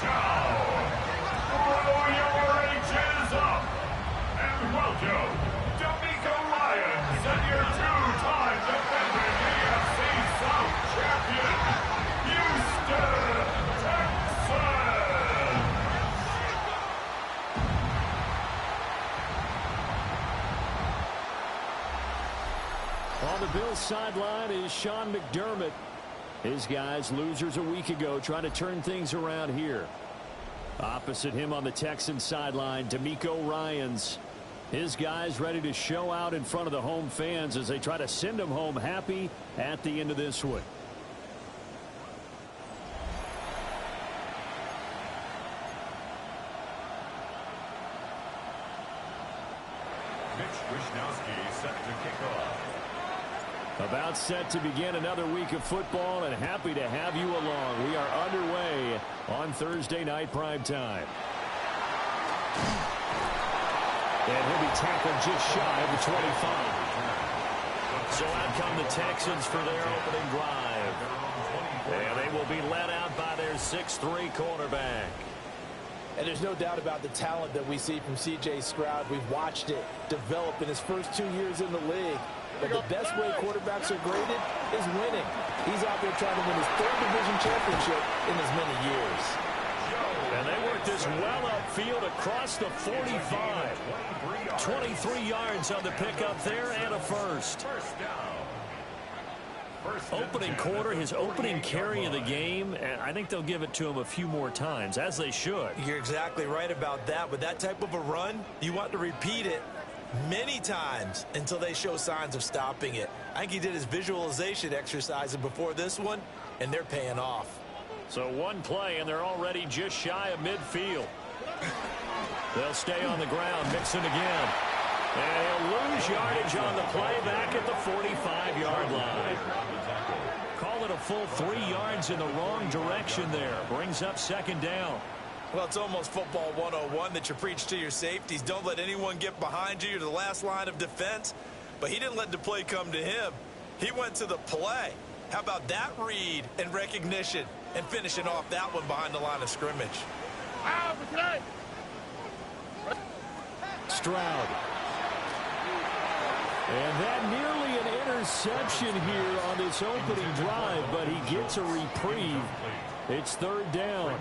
down. Throw your H's up. And welcome, D'Amico Ryans and your two-time defending AFC South champion, Houston Texans. On the Bills sideline is Sean McDermott. His guys, losers a week ago, trying to turn things around here. Opposite him on the Texans sideline, D'Amico Ryans. His guys ready to show out in front of the home fans as they try to send them home happy at the end of this one. About set to begin another week of football, and happy to have you along. We are underway on Thursday night primetime. And he'll be tackled just shy of the 25. So out come the Texans for their opening drive. And they will be led out by their 6'3" quarterback. And there's no doubt about the talent that we see from C.J. Stroud. We've watched it develop in his first 2 years in the league. But the best way quarterbacks are graded is winning. He's out there trying to win his third division championship in as many years. And they work this well upfield across the 45. 23 yards on the pickup there and a first. Opening quarter, his opening carry of the game, and I think they'll give it to him a few more times, as they should. You're exactly right about that. With that type of a run, you want to repeat it many times until they show signs of stopping it. I think he did his visualization exercises before this one, and they're paying off. So one play, and they're already just shy of midfield. They'll stay on the ground, Mixon again. And he'll lose yardage on the play back at the 45-yard line. Call it a full 3 yards in the wrong direction there. Brings up second down. Well, it's almost football 101 that you preach to your safeties. Don't let anyone get behind you. You're the last line of defense. But he didn't let the play come to him. He went to the play. How about that read and recognition and finishing off that one behind the line of scrimmage? Stroud. And that nearly an interception here on this opening drive, but he gets a reprieve. It's third down.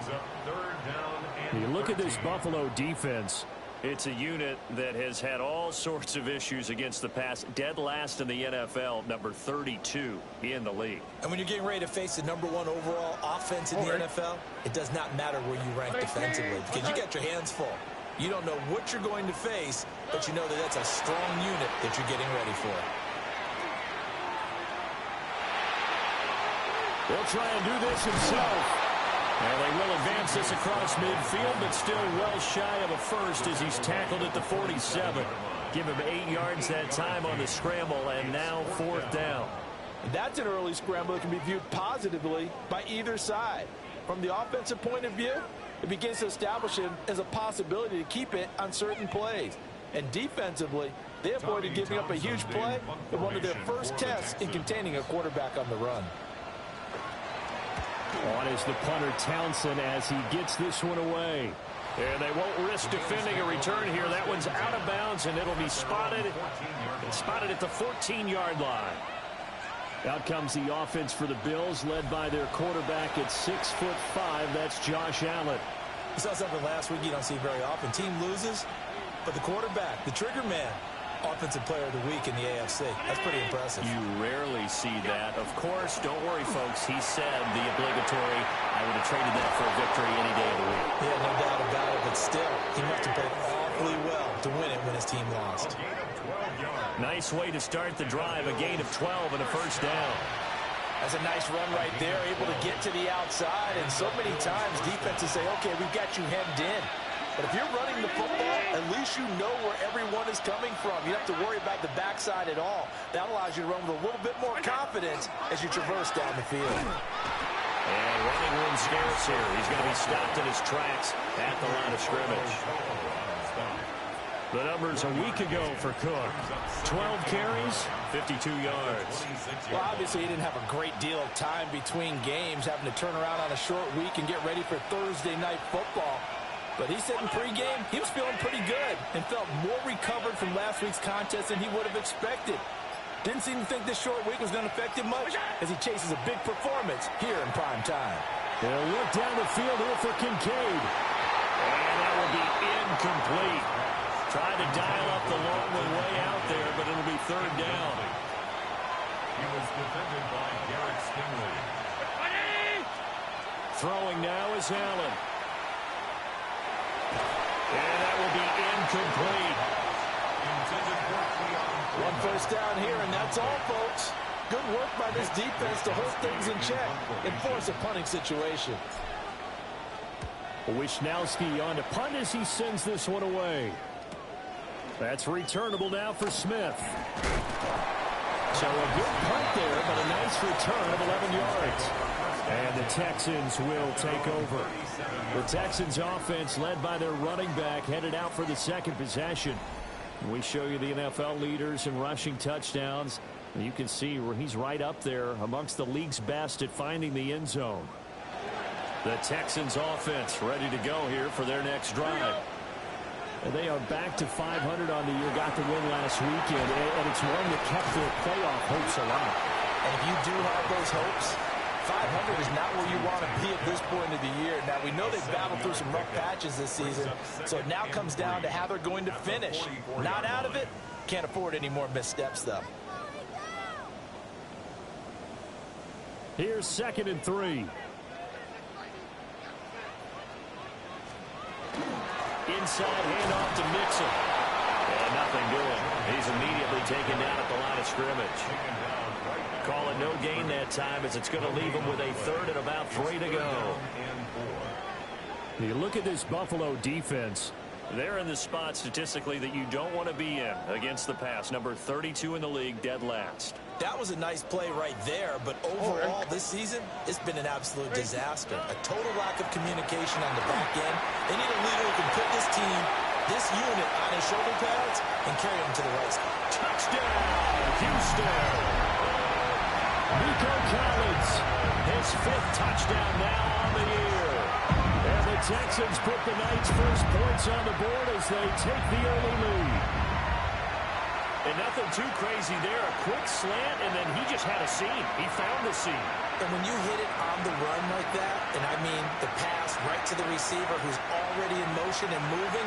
You look at this Buffalo defense. It's a unit that has had all sorts of issues against the pass. Dead last in the NFL, number 32 in the league. And when you're getting ready to face the #1 overall offense in the NFL, it does not matter where you rank defensively because you got your hands full. You don't know what you're going to face, but you know that that's a strong unit that you're getting ready for. He'll try and do this himself. And they will advance this across midfield, but still well shy of a first as he's tackled at the 47. Give him 8 yards that time on the scramble, and now fourth down. That's an early scramble that can be viewed positively by either side. From the offensive point of view, it begins to establish him as a possibility to keep it on certain plays. And defensively, they avoided giving up a huge play in one of their first tests in containing a quarterback on the run. On is the punter Townsend as he gets this one away. And they won't risk defending a return here. That one's out of bounds, and it'll be spotted at the 14-yard line. Out comes the offense for the Bills, led by their quarterback at 6'5". That's Josh Allen. We saw something last week you don't see very often. Team loses, but the quarterback, the trigger man, offensive player of the week in the AFC. That's pretty impressive. You rarely see that. Of course, don't worry, folks. He said the obligatory, I would have traded that for a victory any day of the week. Yeah, no doubt about it, but still, he must have played awfully well to win it when his team lost. Nice way to start the drive, a gain of 12 and a first down. That's a nice run right there, able to get to the outside, and so many times defenses say, okay, we've got you hemmed in. But if you're running the football, at least you know where everyone is coming from. You don't have to worry about the backside at all. That allows you to run with a little bit more confidence as you traverse down the field. And running room scarce here. He's going to be stopped in his tracks at the line of scrimmage. The numbers a week ago for Cook. 12 carries, 52 yards. Well, obviously he didn't have a great deal of time between games, having to turn around on a short week and get ready for Thursday night football. But he said in pregame he was feeling pretty good and felt more recovered from last week's contest than he would have expected. Didn't seem to think this short week was going to affect him much as he chases a big performance here in prime time. They'll look down the field here for Kincaid. And that will be incomplete. Trying to dial up the long one way out there, but it'll be third down. He was defended by Garrett Stingley. Throwing now is Allen. And that will be incomplete. One first down here, and that's all, folks. Good work by this defense to hold things in check and force a punting situation. Wisnowski on to punt as he sends this one away. That's returnable now for Smith. So a good punt there, but a nice return of 11 yards. And the Texans will take over. The Texans offense led by their running back headed out for the second possession. We show you the NFL leaders in rushing touchdowns. You can see where he's right up there amongst the league's best at finding the end zone. The Texans offense ready to go here for their next drive. And they are back to 500 on the year, got the win last weekend, and it's one that kept their playoff hopes alive. And if you do have those hopes, 500 is not where you want to be at this point of the year. Now, we know they've battled through some rough patches this season, so it now comes down to how they're going to finish. Not out of it. Can't afford any more missteps, though. Here's 2nd and 3. Inside handoff to Mixon. And nothing doing. He's immediately taken down at the line of scrimmage. Call it no gain that time as it's going to leave him with a third and about 3 to go. You look at this Buffalo defense. They're in the spot statistically that you don't want to be in against the pass. Number 32 in the league, dead last. That was a nice play right there, but overall this season, it's been an absolute disaster. A total lack of communication on the back end. They need a leader who can put this team, this unit, on his shoulder pads and carry them to the right spot. Touchdown, Houston. Nico Collins, his 5th touchdown now on the year. And the Texans put the night's first points on the board as they take the early lead. And nothing too crazy there. A quick slant, and then he just had a seam. He found the seam. And when you hit it on the run like that, and I mean the pass right to the receiver who's already in motion and moving,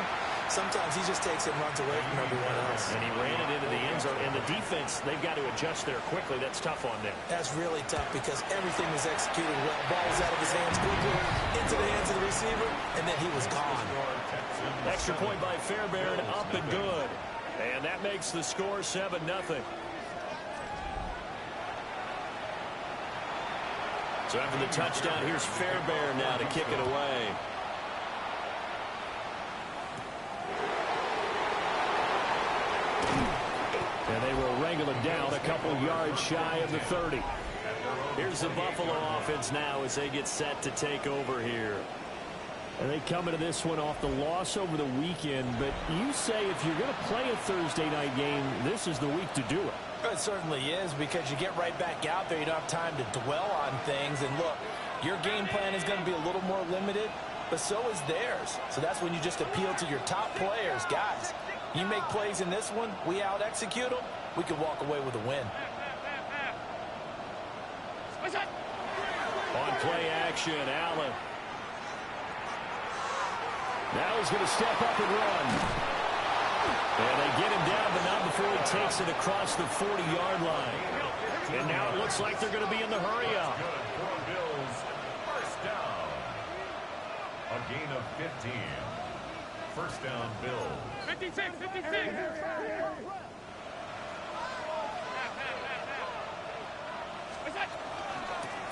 sometimes he just takes it and runs away from everyone else. And he ran it into the end zone. And the defense, they've got to adjust there quickly. That's tough on them. That's really tough because everything was executed well. Ball was out of his hands quickly, into the hands of the receiver, and then he was gone. Extra point by Fairbairn, up and good. And that makes the score 7-0. So after the touchdown, here's Fairbairn now to kick it away. And they will wrangle it down a couple yards shy of the 30. Here's the Buffalo offense now as they get set to take over here. And they come into this one off the loss over the weekend. But you say if you're going to play a Thursday night game, this is the week to do it. It certainly is because you get right back out there. You don't have time to dwell on things. And look, your game plan is going to be a little more limited, but so is theirs. So that's when you just appeal to your top players. Guys, you make plays in this one, we out-execute them, we can walk away with a win. On play action, Allen. Now he's going to step up and run. And they get him down, but not before he takes it across the 40-yard line. And now it looks like they're going to be in the hurry-up. Bills, first down. A gain of 15. First down, Bills. 56, 56.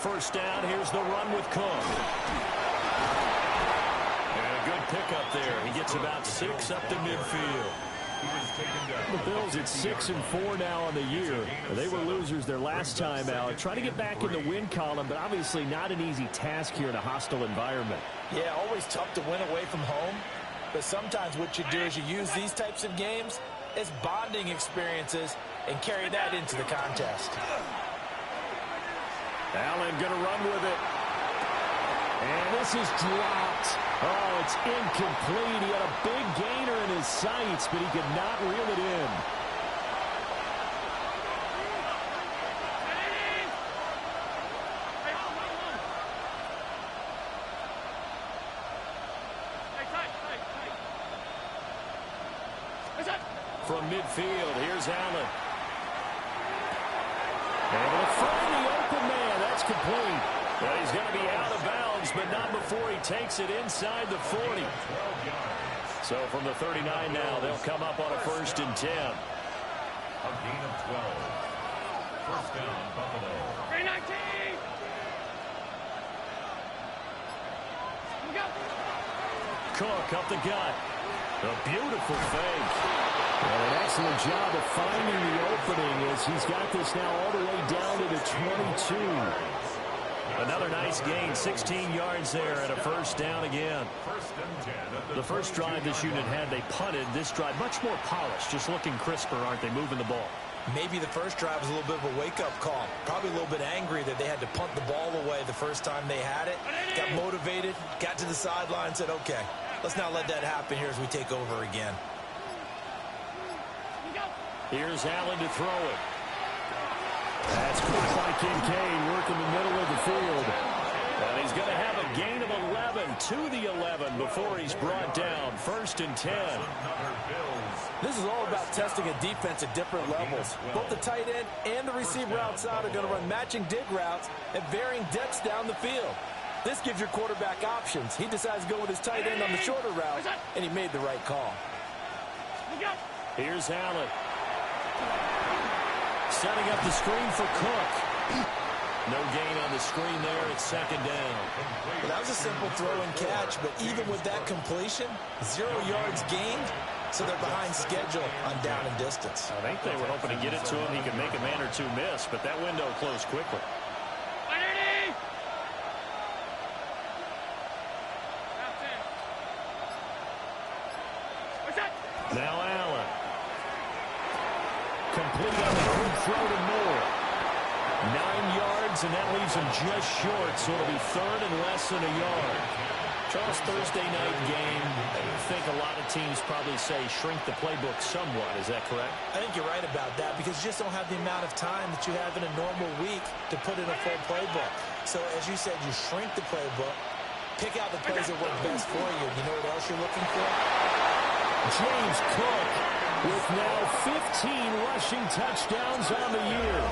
First down, here's the run with Cook. And a good pickup there. He gets about 6 up to midfield. The Bills at 6-4 now on the year. They were losers their last time out. Trying to get back in the win column, but obviously not an easy task here in a hostile environment. Yeah, always tough to win away from home. But sometimes what you do is you use these types of games as bonding experiences and carry that into the contest. Allen going to run with it. And this is dropped. Oh, it's incomplete. He had a big gainer in his sights, but he could not reel it in. From midfield, here's Allen. Able to find the open man. That's complete. But he's going to be out of bounds, but not before he takes it inside the 40. So from the 39 now, they'll come up on a 1st and 10. A gain of 12. First down, Buffalo. 319. Cook up the gut. A beautiful fake. Well, an excellent job of finding the opening as he's got this now all the way down to the 22. Another nice gain, 16 yards there and a 1st down again. First and 10. The first drive this unit had, they punted. This drive much more polished, just looking crisper, aren't they, moving the ball? Maybe the first drive was a little bit of a wake-up call. Probably a little bit angry that they had to punt the ball away the first time they had it. Got motivated, got to the sideline, said, okay, let's not let that happen here as we take over again. Here's Allen to throw it. That's caught by Kincaid, working the middle of the field. And he's going to have a gain of 11 to the 11 before he's brought down. 1st and 10. This is all about testing a defense at different levels. Both the tight end and the receiver outside are going to run matching dig routes at varying depths down the field. This gives your quarterback options. He decides to go with his tight end on the shorter route, and he made the right call. Here's Allen. Setting up the screen for Cook. No gain on the screen there. It's 2nd down. Well, that was a simple throw and catch, but even with that completion, 0 yards gained, so they're behind schedule on down and distance. I think they were hoping to get it to him. He could make a man or two miss, but that window closed quickly. Now Allen. Complete on the quick throw to Moore. 9 yards, and that leaves him just short, so it'll be 3rd and less than a yard. Charles, Thursday night game, I think a lot of teams probably say shrink the playbook somewhat. Is that correct? I think you're right about that because you just don't have the amount of time that you have in a normal week to put in a full playbook. So, as you said, you shrink the playbook, pick out the plays that work best for you. You know what else you're looking for? James Cook with now 15 rushing touchdowns on the year.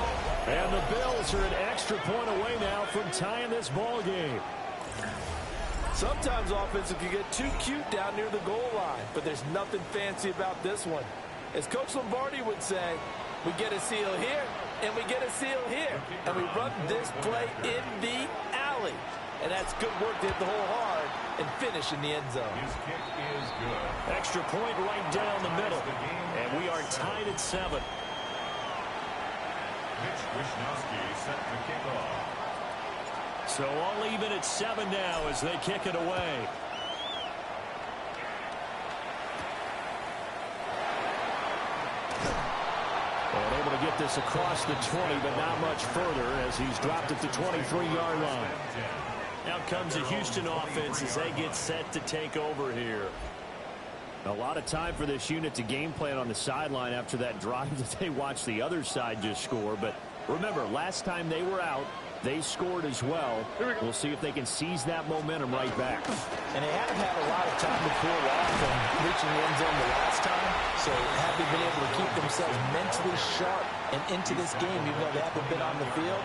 And the Bills are an extra point away now from tying this ball game. Sometimes offenses can get too cute down near the goal line, but there's nothing fancy about this one. As Coach Lombardi would say, we get a seal here, and we get a seal here, and we run this play in the alley. And that's good work to hit the hole hard and finish in the end zone. His kick is good. Extra point right down the middle. And we are tied at 7. Mitch Wishnowsky set to kick off. So all even at 7 now as they kick it away. And able to get this across the 20, but not much further as he's dropped it to 23-yard line. Out comes the Houston offense as they get set to take over here. A lot of time for this unit to game plan on the sideline after that drive that they watched the other side just score. But remember, last time they were out, they scored as well. We'll see if they can seize that momentum right back. And they haven't had a lot of time to cool off from reaching the end zone the last time. So have they been able to keep themselves mentally sharp and into this game even though they haven't been on the field?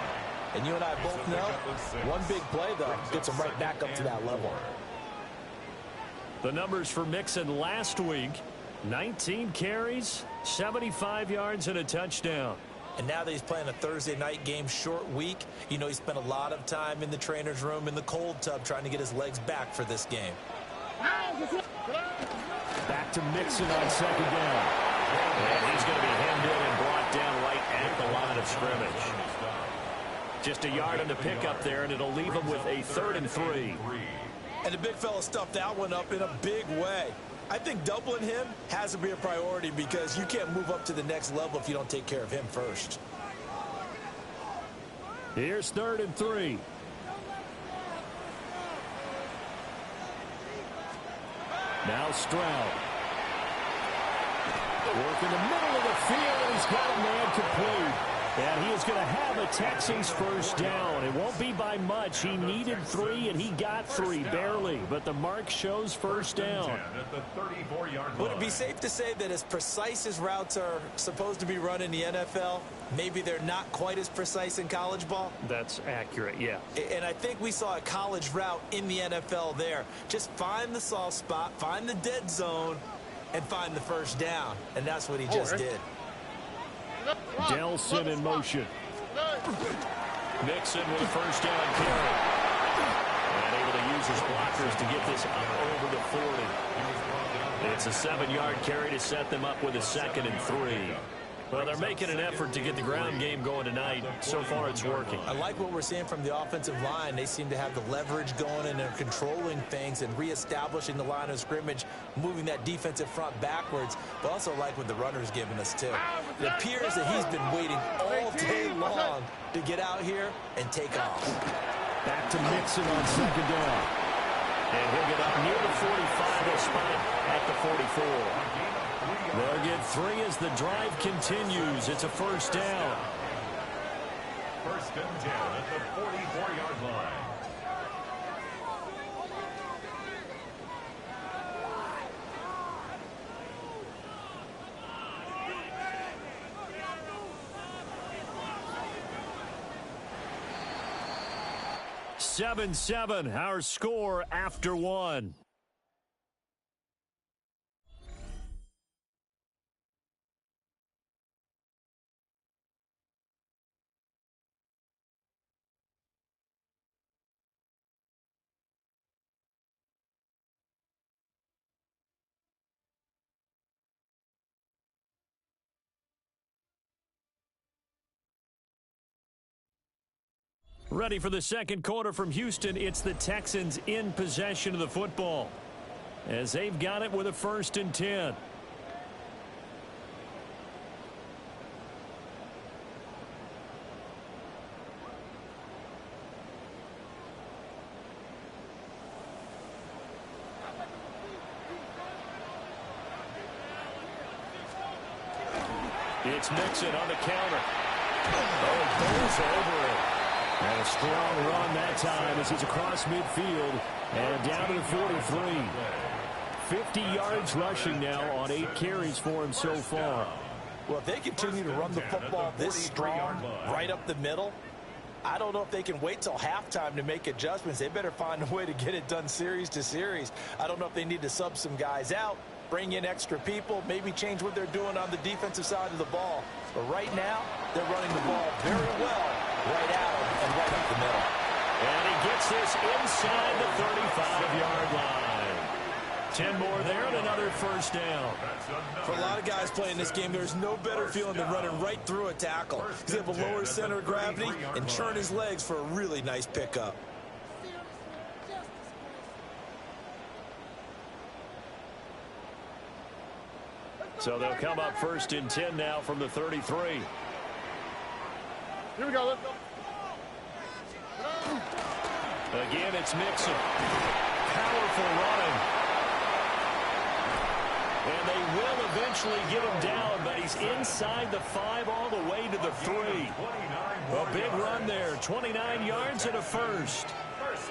And you and I both know, one big play, though, gets them right back up to that level. The numbers for Mixon last week, 19 carries, 75 yards, and a touchdown. And now that he's playing a Thursday night game, short week, you know he spent a lot of time in the trainer's room in the cold tub trying to get his legs back for this game. Back to Mixon on 2nd down. And he's going to be hemmed in and brought down right at the line of scrimmage. Just a yard on the pickup there, and it'll leave him with a 3rd and 3. And the big fella stuffed that one up in a big way. I think doubling him has to be a priority because you can't move up to the next level if you don't take care of him first. Here's 3rd and 3. Now Stroud. Work in the middle of the field, and he's got a man complete. And he is going to have a Texans first down. It won't be by much. He needed 3, and he got 3, barely. But the mark shows first down. At the 34-yard line. Would it be safe to say that as precise as routes are supposed to be run in the NFL, maybe they're not quite as precise in college ball? That's accurate, yeah. And I think we saw a college route in the NFL there. Just find the soft spot, find the dead zone, and find the first down. And that's what he just did. Delson in motion. Mixon with a first down carry. And able to use his blockers to get this up over the 40. It's a 7-yard carry to set them up with a 2nd and 3. Well, they're making an effort to get the ground game going tonight. So far, it's working. I like what we're seeing from the offensive line. They seem to have the leverage going, and they're controlling things and reestablishing the line of scrimmage, moving that defensive front backwards. But also like what the runner's giving us, too. It appears that he's been waiting all day long to get out here and take off. Back to Mixon on 2nd down. And he'll get up near the 45. He'll spot it at the 44. They'll get 3 as the drive continues. It's a first down. 1st and 10 at the 44-yard line. Seven, our score after 1. Ready for the second quarter from Houston. It's the Texans in possession of the football as they've got it with a 1st and 10. It's Mixon on the counter. Oh, goes over it. And a strong run that time as he's across midfield and down to the 43. 50 yards rushing now on 8 carries for him so far. Well, if they continue to run the football this strong right up the middle, I don't know if they can wait till halftime to make adjustments. They better find a way to get it done series to series. I don't know if they need to sub some guys out, bring in extra people, maybe change what they're doing on the defensive side of the ball. But right now, they're running the ball very well right out and right up the middle. And he gets this inside the 35-yard line. 10 more there and another first down. For a lot of guys playing this game, there's no better feeling than running right through a tackle. He's able to lower his center of gravity and churn his legs for a really nice pickup. So they'll come up 1st and 10 now from the 33. Here we go. Let's go. Again, it's Mixon. Powerful running. And they will eventually get him down, but he's inside the 5 all the way to the 3. A big run there. 29 yards and a first.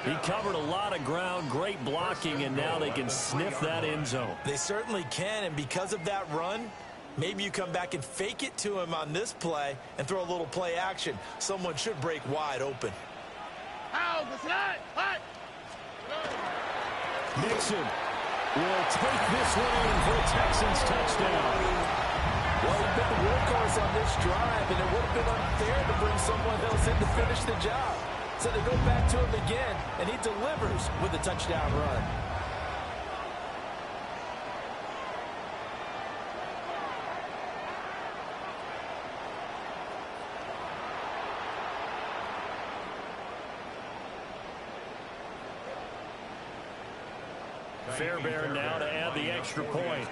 He covered a lot of ground, great blocking, and now they can sniff that end zone. They certainly can, and because of that run, maybe you come back and fake it to him on this play and throw a little play action. Someone should break wide open. Nixon will take this one in for a Texans touchdown. Well, he's been the workhorse on this drive, and it would have been unfair to bring someone else in to finish the job. So they go back to him again, and he delivers with a touchdown run. Fairbairn now to add the extra point.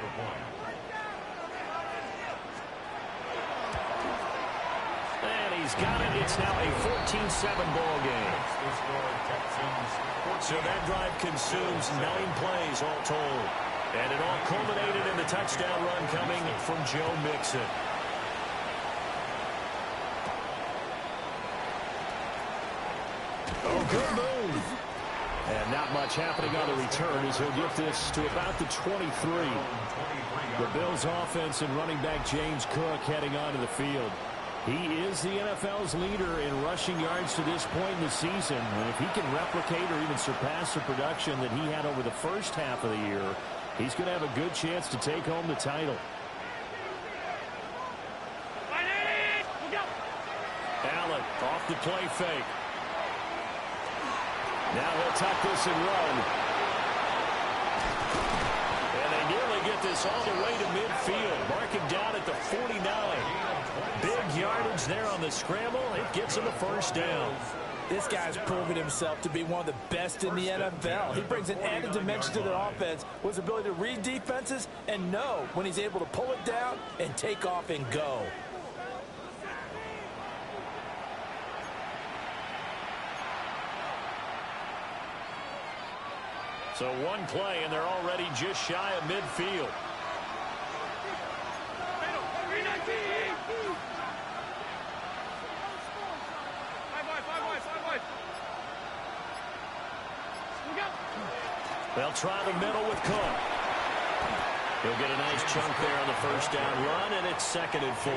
And he's got it. It's now a 14-7 ball game. So that drive consumes 9 plays all told. And it all culminated in the touchdown run coming from Joe Mixon. Oh, good move. And not much happening on the return as he'll get this to about the 23. The Bills offense and running back James Cook heading onto the field. He is the NFL's leader in rushing yards to this point in the season. And if he can replicate or even surpass the production that he had over the first half of the year, he's going to have a good chance to take home the title. Allen off the play fake. Now he'll tuck this and run. And they nearly get this all the way to midfield. Mark him down at the 49. Big yardage there on the scramble. It gets him a first down. This guy's proven himself to be one of the best in the NFL. He brings an added dimension to the offense with his ability to read defenses and know when he's able to pull it down and take off and go. So one play, and they're already just shy of midfield. They'll try the middle with Cook. He'll get a nice chunk there on the first down run, and it's 2nd and 4.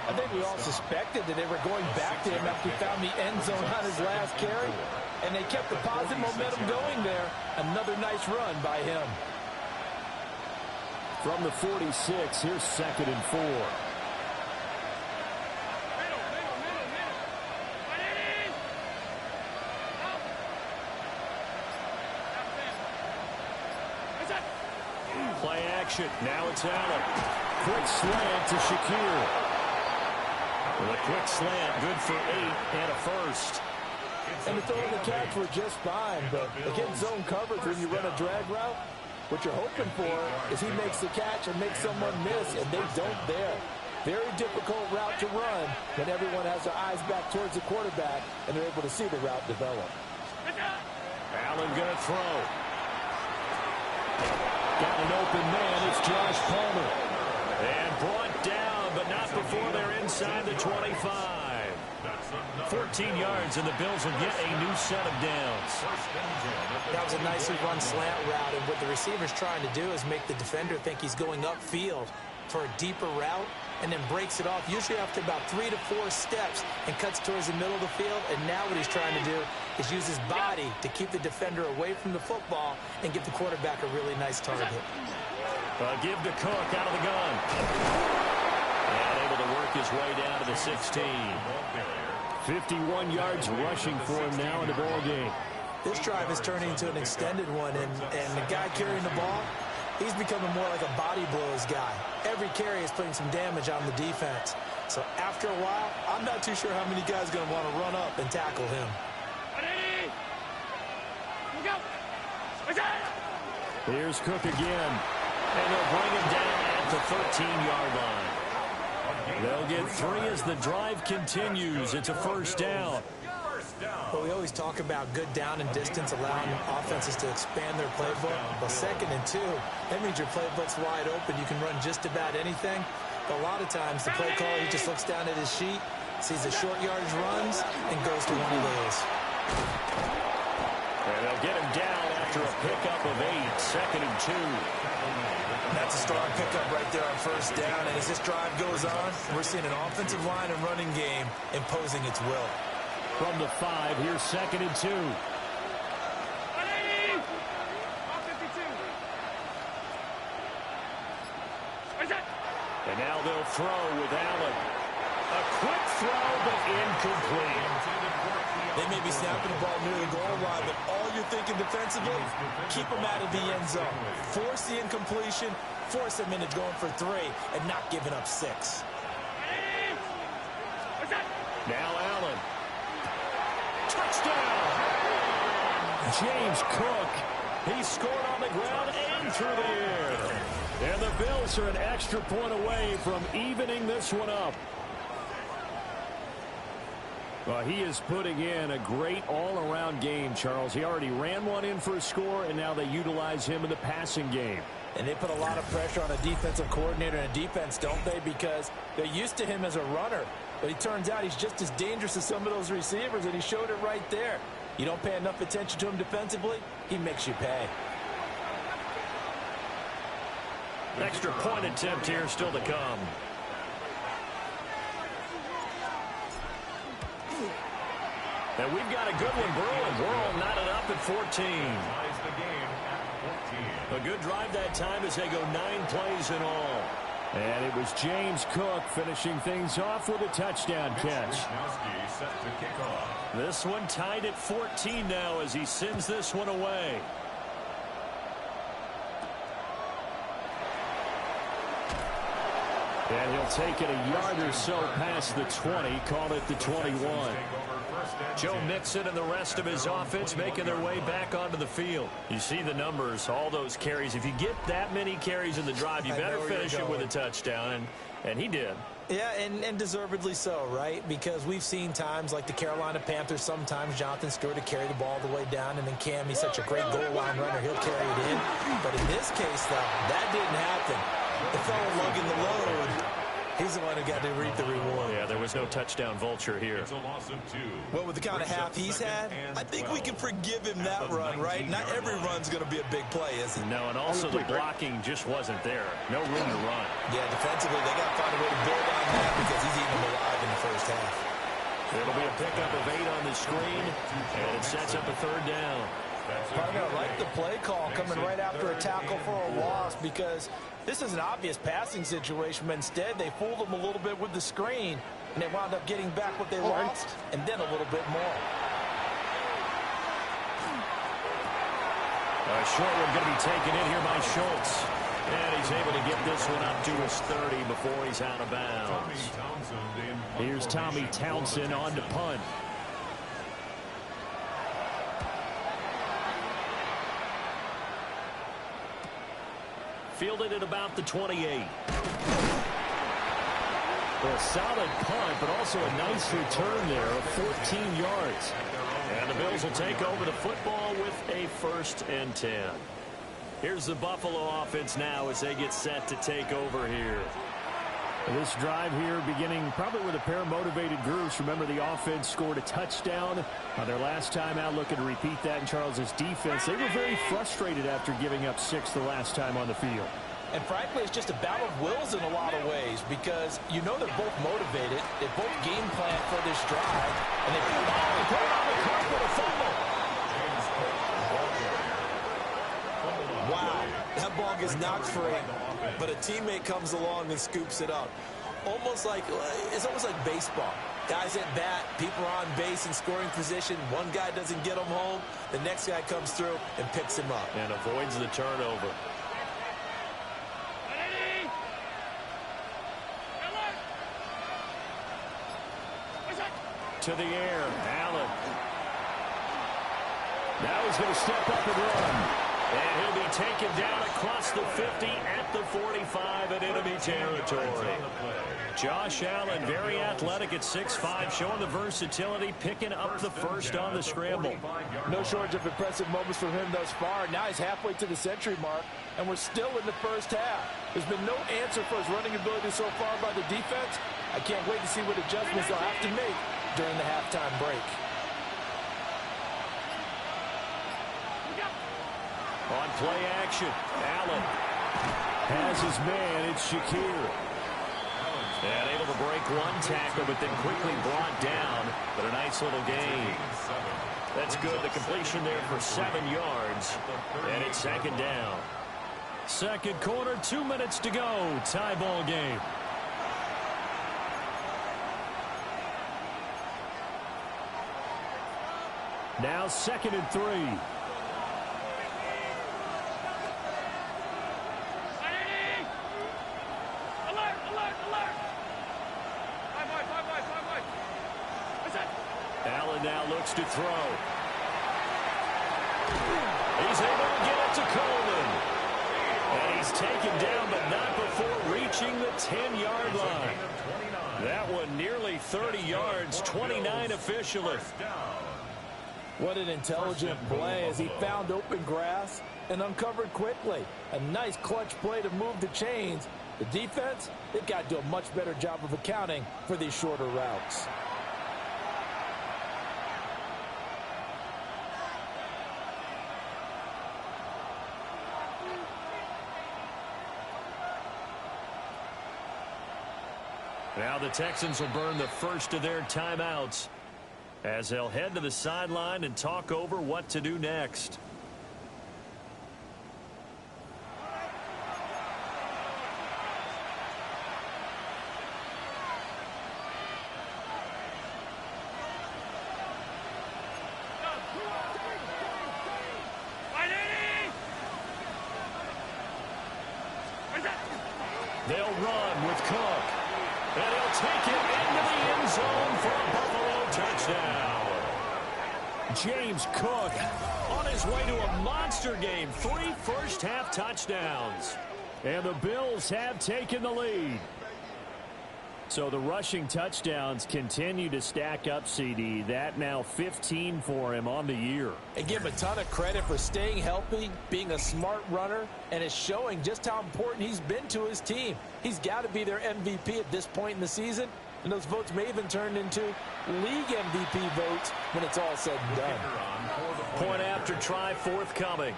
I think we all suspected that they were going back to him after he found the end zone on his last carry, and they kept the positive momentum going there. Another nice run by him. From the 46, here's 2nd and 4. Play action. Now it's Allen. Quick slant to Shakir. Well, a quick slant, good for 8 and a first. And the throw and the catch were just fine, but against zone coverage when you run a drag route, what you're hoping for is he makes the catch and makes someone miss, and they don't there. Very difficult route to run when everyone has their eyes back towards the quarterback and they're able to see the route develop. Allen gonna throw. Got an open man. It's Josh Palmer. And brought down, but not before they're inside the 25. 14 yards, and the Bills will get a new set of downs. That was a nicely run slant route, and what the receiver's trying to do is make the defender think he's going upfield for a deeper route, and then breaks it off, usually after about 3 to 4 steps, and cuts towards the middle of the field. And now what he's trying to do is use his body to keep the defender away from the football and give the quarterback a really nice target. Give to Cook out of the gun. And able to work his way down to the 16. 51 yards rushing for him now in the ball game. This drive is turning into an extended one, and the guy carrying the ball, he's becoming more like a body blows guy. Every carry is putting some damage on the defense. So after a while, I'm not too sure how many guys are going to want to run up and tackle him. Here's Cook again. And they'll bring him down at the 13-yard line. They'll get 3 as the drive continues. It's a first down. Well, we always talk about good down and distance, allowing offenses to expand their playbook. Well, 2nd and 2, that means your playbook's wide open. You can run just about anything. But a lot of times, the play caller, he just looks down at his sheet, sees the short yardage runs, and goes to one of those. And they'll get him down after a pickup of 8, 2nd and 2. That's a strong pickup right there on first down. And as this drive goes on, we're seeing an offensive line and running game imposing its will. From the 5, here's 2nd and 2. And now they'll throw with Allen. A quick throw, but incomplete. They may be snapping the ball near the goal line, but all you're thinking defensively, keep them out of the end zone. Force the incompletion, force them into going for 3, and not giving up 6. Now Allen. Touchdown! James Cook He scored on the ground and through the air. And the Bills are an extra point away from evening this one up. Well, he is putting in a great all-around game, Charles. He already ran one in for a score, and now they utilize him in the passing game. And they put a lot of pressure on a defensive coordinator and a defense, don't they? Because they're used to him as a runner. But it turns out he's just as dangerous as some of those receivers, and he showed it right there. You don't pay enough attention to him defensively, he makes you pay. Extra point attempt here still to come. And we've got a good one brewing. We're all knotted up at 14. Ties the game at 14. A good drive that time as they go 9 plays in all. And it was James Cook finishing things off with a touchdown catch. Set to kick off. This one tied at 14 now as he sends this one away. And he'll take it a yard or so past the 20, call it the 21. Joe Mixon and the rest of his offense making their way back onto the field. You see the numbers, all those carries. If you get that many carries in the drive, you better finish it with a touchdown, and he did. Yeah, and deservedly so, right? Because we've seen times like the Carolina Panthers, sometimes Jonathan Stewart to carry the ball all the way down, and then Cam, he's such a great goal line runner, he'll carry it in. But in this case, though, that didn't happen. The fellow lugging the load, he's the one who got to reap the reward. Yeah, there was no touchdown vulture here. It's a loss of 2. Well, with the kind of half he's had, I think we can forgive him that run, right? Not every run's going to be a big play, is it? No, and also the blocking just wasn't there. No room to run. Yeah, defensively, they got to find a way to build on that because he's eating them alive in the first half. It'll be a pickup of 8 on the screen, and it sets up a 3rd down. Partner, I like the play call coming right after a tackle for a loss because this is an obvious passing situation, but instead they fooled them a little bit with the screen, and they wound up getting back what they lost, and then a little bit more. A short one going to be taken in here by Schultz. And he's able to get this one up to his 30 before he's out of bounds. Here's Tommy Townsend on to punt. Fielded at about the 28. A solid punt, but also a nice return there of 14 yards. And the Bills will take over the football with a 1st and 10. Here's the Buffalo offense now as they get set to take over here. This drive here beginning probably with a pair of motivated groups. Remember, the offense scored a touchdown on their last time out, looking to repeat that in Charles's defense. They were very frustrated after giving up 6 the last time on the field. And frankly, it's just a battle of wills in a lot of ways because you know they're both motivated. They both game plan for this drive, and they put it on the clock with a fumble. Wow, that ball gets knocked free, but a teammate comes along and scoops it up. It's almost like baseball. Guys at bat, people are on base in scoring position. One guy doesn't get them home. The next guy comes through and picks him up. And avoids the turnover. To the air, Allen. Now he's going to step up and run. And he'll be taken down across the 50 at the 45 in enemy territory. Josh Allen, very athletic at 6'5", showing the versatility, picking up the first on the scramble. No shortage of impressive moments from him thus far. Now he's halfway to the century mark, and we're still in the first half. There's been no answer for his running ability so far by the defense. I can't wait to see what adjustments they'll have to make during the halftime break. On play action, Allen has his man. It's Shakir. And able to break one tackle, but then quickly brought down. But a nice little gain. That's good. The completion there for 7 yards. And it's 2nd down. Second quarter, 2 minutes to go. Tie ball game. Now 2nd and 3. Allen now looks to throw. He's able to get He's taken down, but not before reaching the 10-yard line. That one nearly 30 yards, 29 officially. What an intelligent play as he found open grass and uncovered quickly. A nice clutch play to move the chains. The defense, they've got to do a much better job of accounting for these shorter routes. Now the Texans will burn the first of their timeouts as they'll head to the sideline and talk over what to do next. They'll run with Cook. And he'll take it into the end zone for a Buffalo touchdown. James Cook on his way to a monster game. 3 first-half touchdowns. And the Bills have taken the lead. So the rushing touchdowns continue to stack up, CD. That now 15 for him on the year. And give him a ton of credit for staying healthy, being a smart runner, and it's showing just how important he's been to his team. He's got to be their MVP at this point in the season, and those votes may even turn into league MVP votes when it's all said and done. Point after try forthcoming.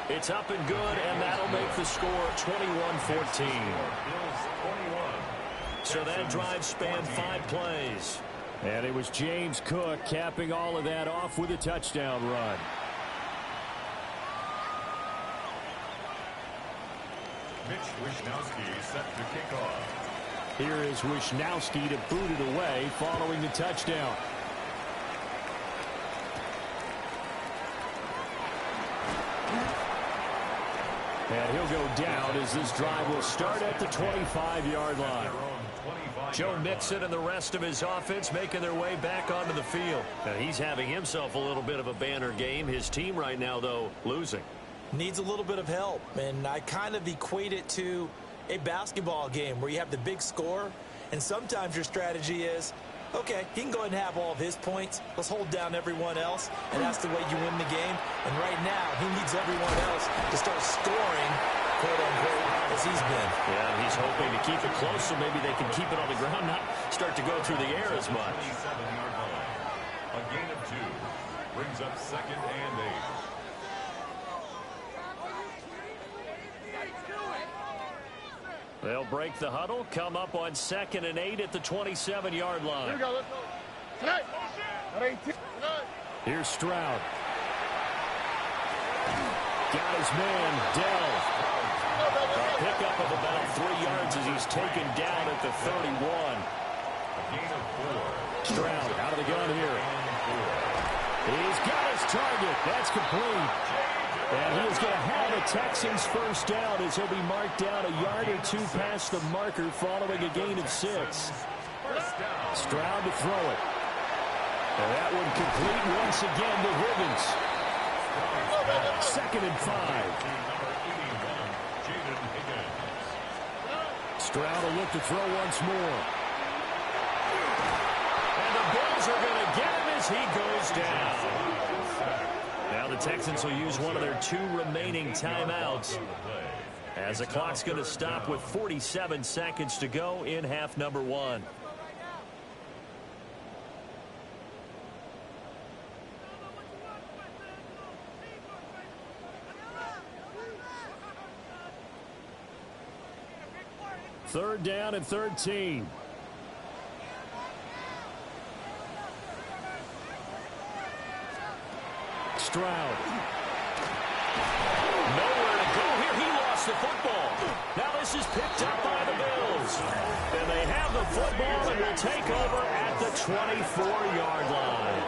It's up and good, and that'll make the score 21-14. So that drive spanned 5 plays. And it was James Cook capping all of that off with a touchdown run. Mitch Wishnowsky set to kick off. Here is Wishnowsky to boot it away following the touchdown. And he'll go down as this drive will start at the 25-yard line. Joe Mixon and the rest of his offense making their way back onto the field. Now he's having himself a little bit of a banner game. His team right now, though, losing. Needs a little bit of help, and I kind of equate it to a basketball game where you have the big score, and sometimes your strategy is, okay, he can go ahead and have all of his points. Let's hold down everyone else, and that's the way you win the game. And right now, he needs everyone else to start scoring, quote-unquote, as he's been. Yeah, he's hoping to keep it close so maybe they can keep it on the ground, not start to go through the air as much. 27-yard line. A gain of 2 brings up 2nd and 8. They'll break the huddle, come up on 2nd and 8 at the 27-yard line. Here we go, let's go. Tonight. At 18. Tonight. Here's Stroud. Got his man, Dell. A pickup of about 3 yards as he's taken down at the 31. A gain of 4. Stroud out of the gun here. He's got his target. That's complete. And he is going to have a Texans first down as he'll be marked down a yard or 2 past the marker following a gain of 6. Stroud to throw it. And that one complete once again to Higgins. 2nd and 5. Stroud will look to throw once more. And the Bills are going to get him as he goes down. Now the Texans will use one of their 2 remaining timeouts as the clock's going to stop with 47 seconds to go in half number 1. Third down and 13. Stroud. Nowhere to go here. He lost the football. Now this is picked up by the Bills. And they have the football and will take over at the 24-yard line.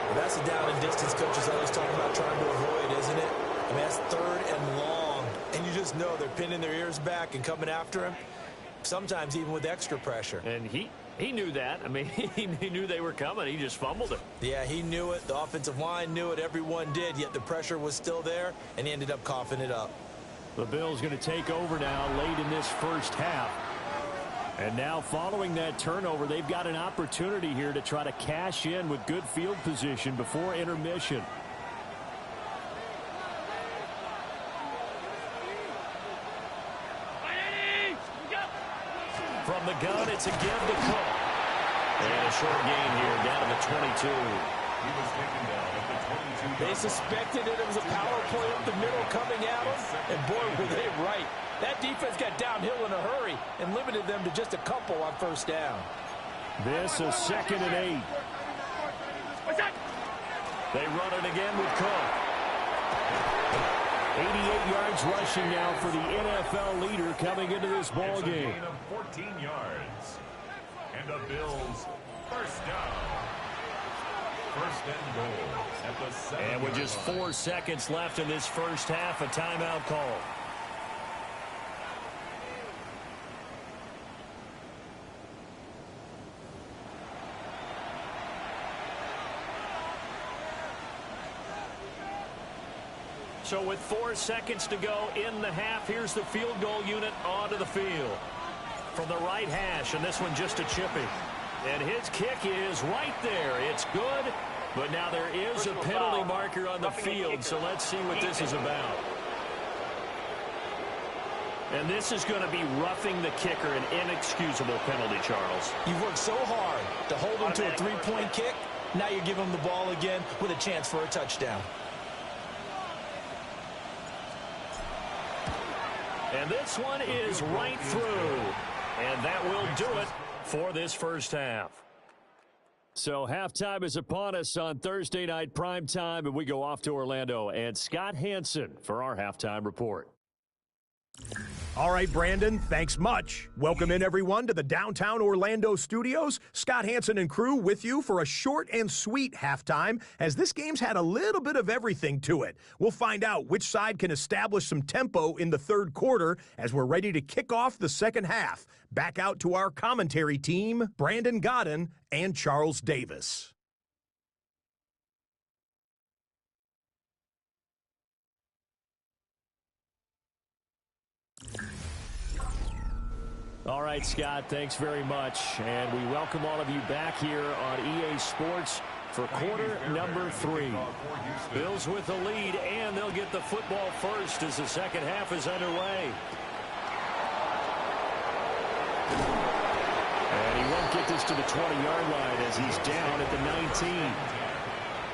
Well, that's a down and distance coaches always talking about trying to avoid, isn't it? I mean, that's 3rd and long. And you just know they're pinning their ears back and coming after him. Sometimes even with extra pressure. And He knew that. I mean, he knew they were coming. He just fumbled it. Yeah, he knew it. The offensive line knew it. Everyone did, yet the pressure was still there, and he ended up coughing it up. The Bills going to take over now late in this first half. And now following that turnover, they've got an opportunity here to try to cash in with good field position before intermission. From the gun, it's a give to Cook. And a short gain here, down to the 22. He was taken down at the 22. They suspected it was a power play up the middle coming at them, and boy, were they right. That defense got downhill in a hurry and limited them to just a couple on first down. This is 2nd and 8. They run it again with Cook. 88 yards rushing now for the NFL leader coming into this ball game. Gain of 14 yards. And the Bills first down. First and goal at the 7. And with just 4 seconds left in this first half, a timeout call. So with 4 seconds to go in the half, here's the field goal unit onto the field. From the right hash, and this one just a chippy. And his kick is right there. It's good, but now there is a penalty marker on the field, so let's see what this is about. And this is going to be roughing the kicker, an inexcusable penalty, Charles. You've worked so hard to hold him to a three-point kick. Now you give him the ball again with a chance for a touchdown. And this one is right through. And that will do it for this first half. So halftime is upon us on Thursday night primetime, and we go off to Orlando. And Scott Hansen for our halftime report. All right, Brandon, thanks much. Welcome in, everyone, to the downtown Orlando studios. Scott Hansen and crew with you for a short and sweet halftime, as this game's had a little bit of everything to it. We'll find out which side can establish some tempo in the third quarter as we're ready to kick off the second half. Back out to our commentary team, Brandon Godden and Charles Davis. All right, Scott, thanks very much. And we welcome all of you back here on EA Sports for quarter number 3. Bills with the lead, and they'll get the football first as the second half is underway. And he won't get this to the 20-yard line as he's down at the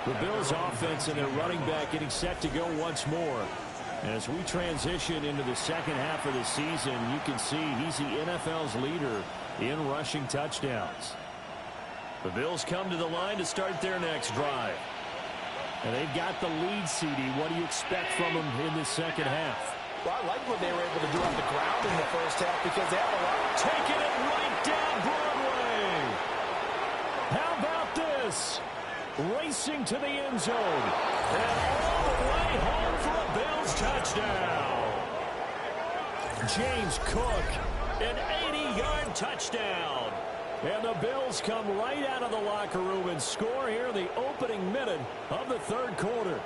19. The Bills offense and their running back getting set to go once more. As we transition into the second half of the season, you can see he's the NFL's leader in rushing touchdowns. The Bills come to the line to start their next drive. And they've got the lead, CD. What do you expect from them in this second half? Well, I like what they were able to do on the ground in the first half because they have a lot. Taking it right down Broadway. How about this? Racing to the end zone. And all the way home for a Bills touchdown. James Cook, an 80-yard touchdown. And the Bills come right out of the locker room and score here in the opening minute of the third quarter.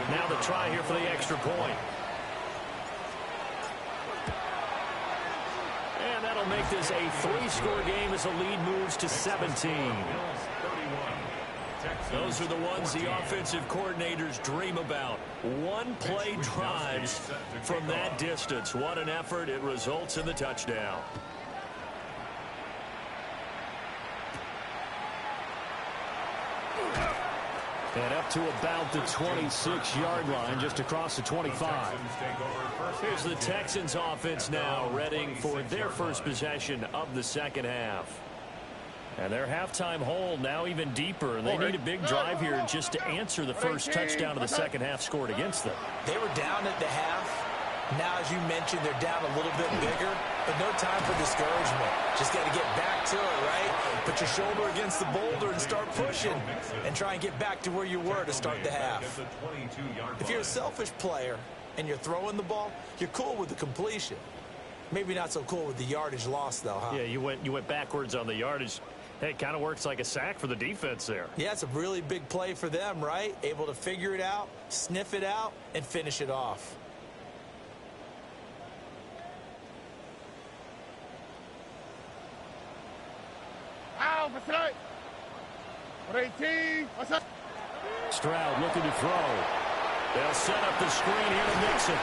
Now the try here for the extra point. And that'll make this a 3-score game as the lead moves to 17. Those are the ones the offensive coordinators dream about. One-play drives from that distance. What an effort. It results in the touchdown. And up to about the 26-yard line, just across the 25. Here's the Texans offense now, readying for their first possession of the second half. And their halftime hole now even deeper, and they need a big drive here just to answer the first touchdown of the second half scored against them. They were down at the half. Now, as you mentioned, they're down a little bit bigger. But no time for discouragement. Just got to get back to it, right? Put your shoulder against the boulder and start pushing and try and get back to where you were to start the half. If you're a selfish player and you're throwing the ball, you're cool with the completion. Maybe not so cool with the yardage loss, though, huh? Yeah, you went backwards on the yardage. Hey, it kind of works like a sack for the defense there. Yeah, it's a really big play for them, right? Able to figure it out, sniff it out, and finish it off. Stroud looking to throw. They'll set up the screen here to Mixon.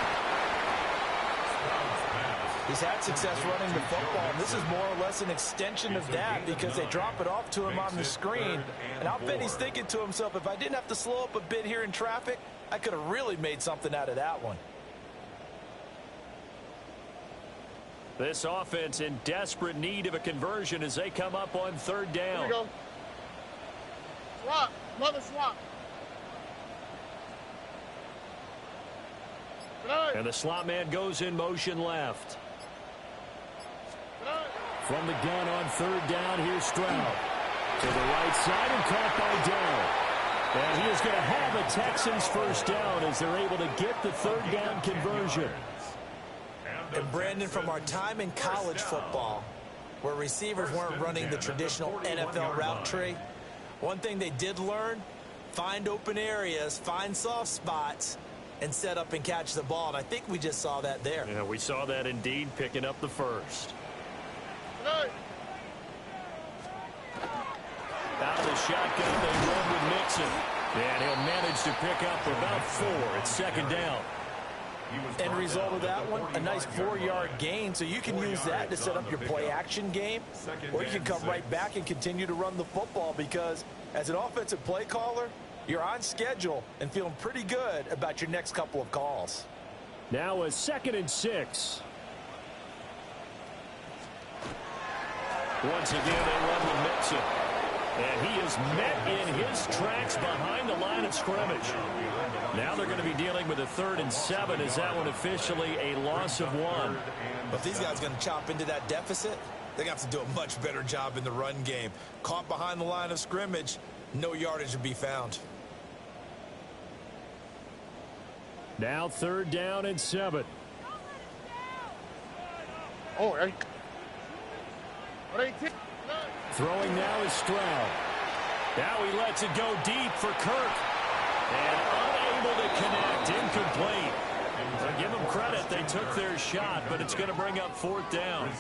He's had success running the football, and this is more or less an extension of that because they drop it off to him on the screen. And I'll bet he's thinking to himself, if I didn't have to slow up a bit here in traffic, I could have really made something out of that one. This offense in desperate need of a conversion as they come up on third down. Here we go. Swap. Another swap. And the slot man goes in motion left. From the gun on third down, here's Stroud. To the right side and caught by Dell. And he is going to have a Texans first down as they're able to get the third down conversion. And Brandon, from our time in college football, where receivers weren't running the traditional NFL route tree, one thing they did learn, find open areas, find soft spots, and set up and catch the ball. And I think we just saw that there. Yeah, we saw that indeed, picking up the first. Out of the shotgun, they run with Mixon. And he'll manage to pick up about 4. It's second down. End result of that one, a nice 4-yard gain, so you can use that to set up your play-action game, or you can come right back and continue to run the football because as an offensive play caller, you're on schedule and feeling pretty good about your next couple of calls. Now a 2nd and 6. Once again, they run with Mixon. And he is met in his tracks behind the line of scrimmage. Now they're going to be dealing with a 3rd and 7. Is that one officially a loss of 1? But if these guys are going to chop into that deficit, they're going to have to do a much better job in the run game. Caught behind the line of scrimmage, no yardage to be found. Now 3rd down and 7. Oh, hey. Throwing now is Stroud. Now he lets it go deep for Kirk. And unable to connect. Incomplete. So give them credit. They took their shot, but it's going to bring up 4th down.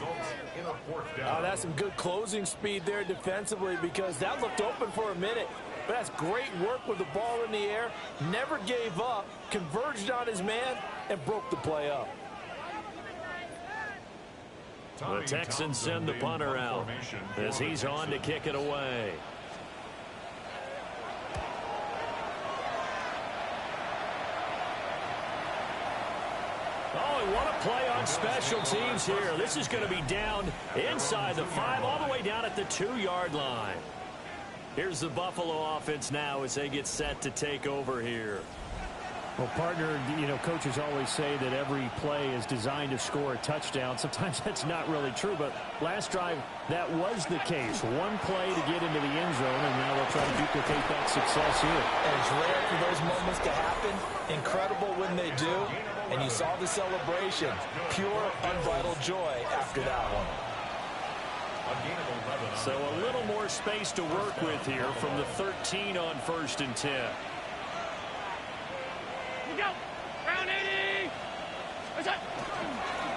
Oh, that's some good closing speed there defensively because that looked open for a minute. But that's great work with the ball in the air. Never gave up. Converged on his man and broke the play up. The Texans send the punter out as he's on to kick it away. Oh, and what a play on special teams here. This is going to be down inside the 5, all the way down at the 2-yard line. Here's the Buffalo offense now as they get set to take over here. Well, partner, you know, coaches always say that every play is designed to score a touchdown. Sometimes that's not really true, but last drive, that was the case. One play to get into the end zone, and now they'll try to duplicate that success here. And it's rare for those moments to happen. Incredible when they do. And you saw the celebration. Pure, unbridled joy after that one. So a little more space to work with here from the 13 on 1st and 10. Go! Round 80!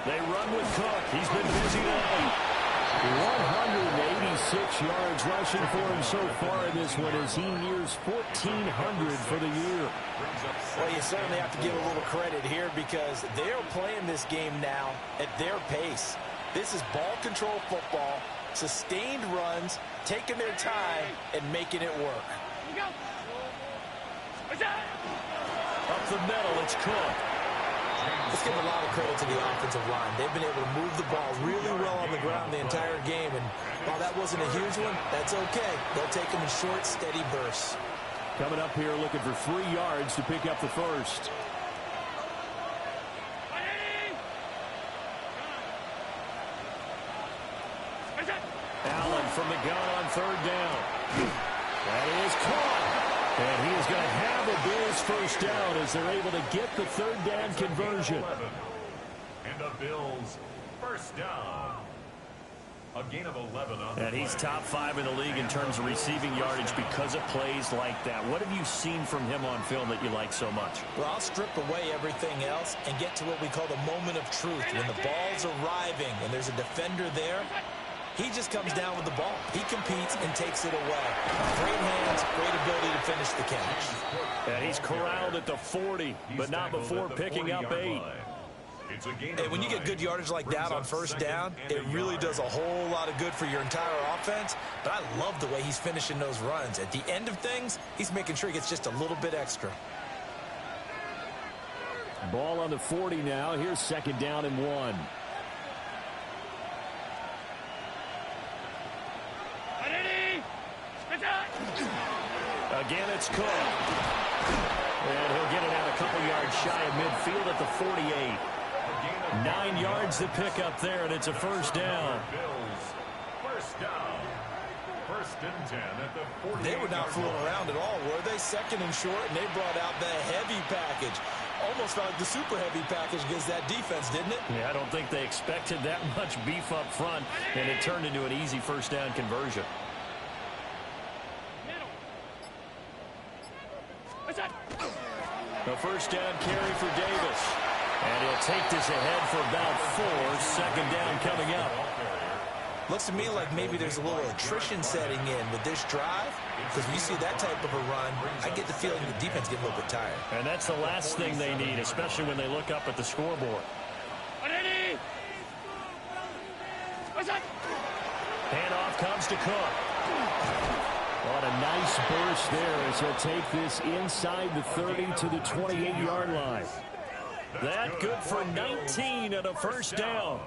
They run with Cook. He's been busy today. 186 yards rushing for him so far in this one as he nears 1,400 for the year. Well, you certainly have to give a little credit here because they're playing this game now at their pace. This is ball control football, sustained runs, taking their time, and making it work. Up the middle, it's Cook. Let's give a lot of credit to the offensive line. They've been able to move the ball really well on the ground the entire game. And while that wasn't a huge one, that's okay. They'll take them in short, steady bursts. Coming up here looking for 3 yards to pick up the first. Allen from the gun on third down. That is caught. And he is going to have a Bills first down as they're able to get the third down conversion. And the Bills first down. A gain of 11 on the And he's play. top 5 in the league in terms of receiving yardage because of plays like that. What have you seen from him on film that you like so much? Well, I'll strip away everything else and get to what we call the moment of truth. When the ball's arriving and there's a defender there, he just comes down with the ball. He competes and takes it away. Great hands, great ability to finish the catch. And he's corralled at the 40, but not before picking up 8. Hey, when you get good yardage like that on first down, it really does a whole lot of good for your entire offense. But I love the way he's finishing those runs. At the end of things, he's making sure he gets just a little bit extra. Ball on the 40 now. Here's second down and 1. Again, it's Cook. And he'll get it out a couple yards shy of midfield at the 48. 9 yards to pick up there, and it's a first down. First down. First and 10 at the 48. They were not fooling around at all, were they? Second and short, and they brought out the heavy package. Almost felt like the super heavy package against that defense, didn't it? Yeah, I don't think they expected that much beef up front, and it turned into an easy first down conversion. The first down carry for Davis. And he'll take this ahead for about 4. Second down coming up. Looks to me like maybe there's a little attrition setting in with this drive. Because when you see that type of a run, I get the feeling the defense getting a little bit tired. And that's the last thing they need, especially when they look up at the scoreboard. Handoff comes to Cook. What a nice burst there as he'll take this inside the 30 to the 28-yard line. That good for 19 and a first down.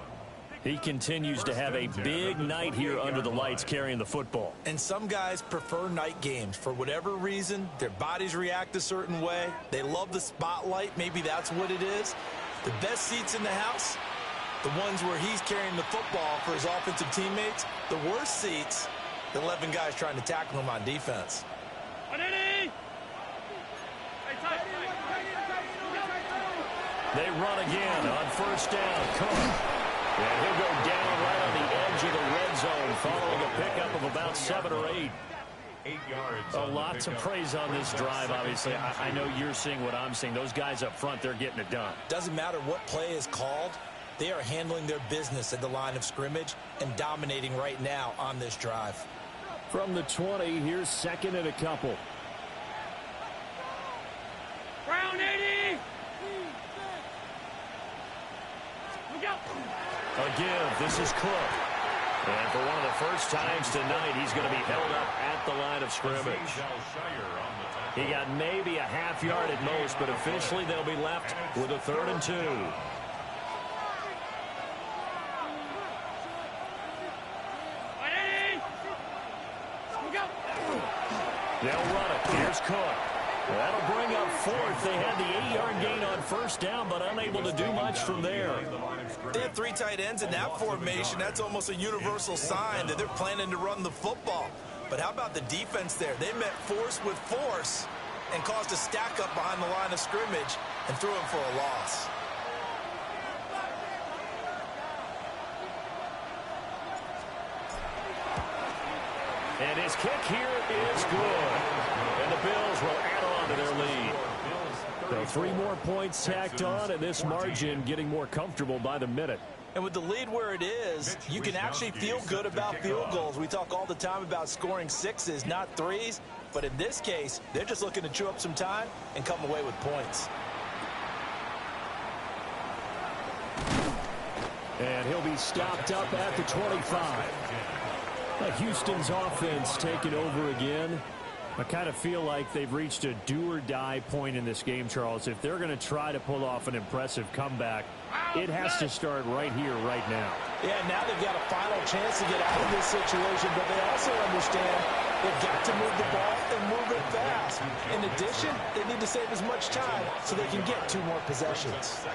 He continues to have a big night here under the lights carrying the football. And some guys prefer night games. For whatever reason, their bodies react a certain way. They love the spotlight. Maybe that's what it is. The best seats in the house, the ones where he's carrying the football for his offensive teammates. The worst seats, the 11 guys trying to tackle him on defense. They run again on first down. Cook. And he'll go down right on the edge of the red zone following a pickup of about 7 or 8. 8 yards. A lot to praise on this drive, obviously. I know you're seeing what I'm seeing. Those guys up front, they're getting it done. Doesn't matter what play is called. They are handling their business at the line of scrimmage and dominating right now on this drive. From the 20, here's second and a couple. Brown 80. A give. This is Cook. And for one of the first times tonight, he's going to be held up at the line of scrimmage. He got maybe a half yard at most, but officially they'll be left with a 3rd and 2. They'll run it. Here's Cook. That'll bring up 4th. They had the 8-yard gain on first down, but unable to do much from there. They have 3 tight ends in that formation. That's almost a universal sign that they're planning to run the football. But how about the defense there? They met force with force and caused a stack up behind the line of scrimmage and threw him for a loss. And his kick here is good. And the Bills will add on to their lead. So 3 more points tacked on, and this margin getting more comfortable by the minute. And with the lead where it is, you can actually feel good about field goals. We talk all the time about scoring 6s, not 3s. But in this case, they're just looking to chew up some time and come away with points. And he'll be stopped up at the 25. Houston's offense taking over again. I kind of feel like they've reached a do-or-die point in this game, Charles. If they're going to try to pull off an impressive comeback, it has to start right here, right now. Yeah, now they've got a final chance to get out of this situation, but they also understand They've got to move the ball and move it fast. In addition, they need to save as much time so they can get 2 more possessions.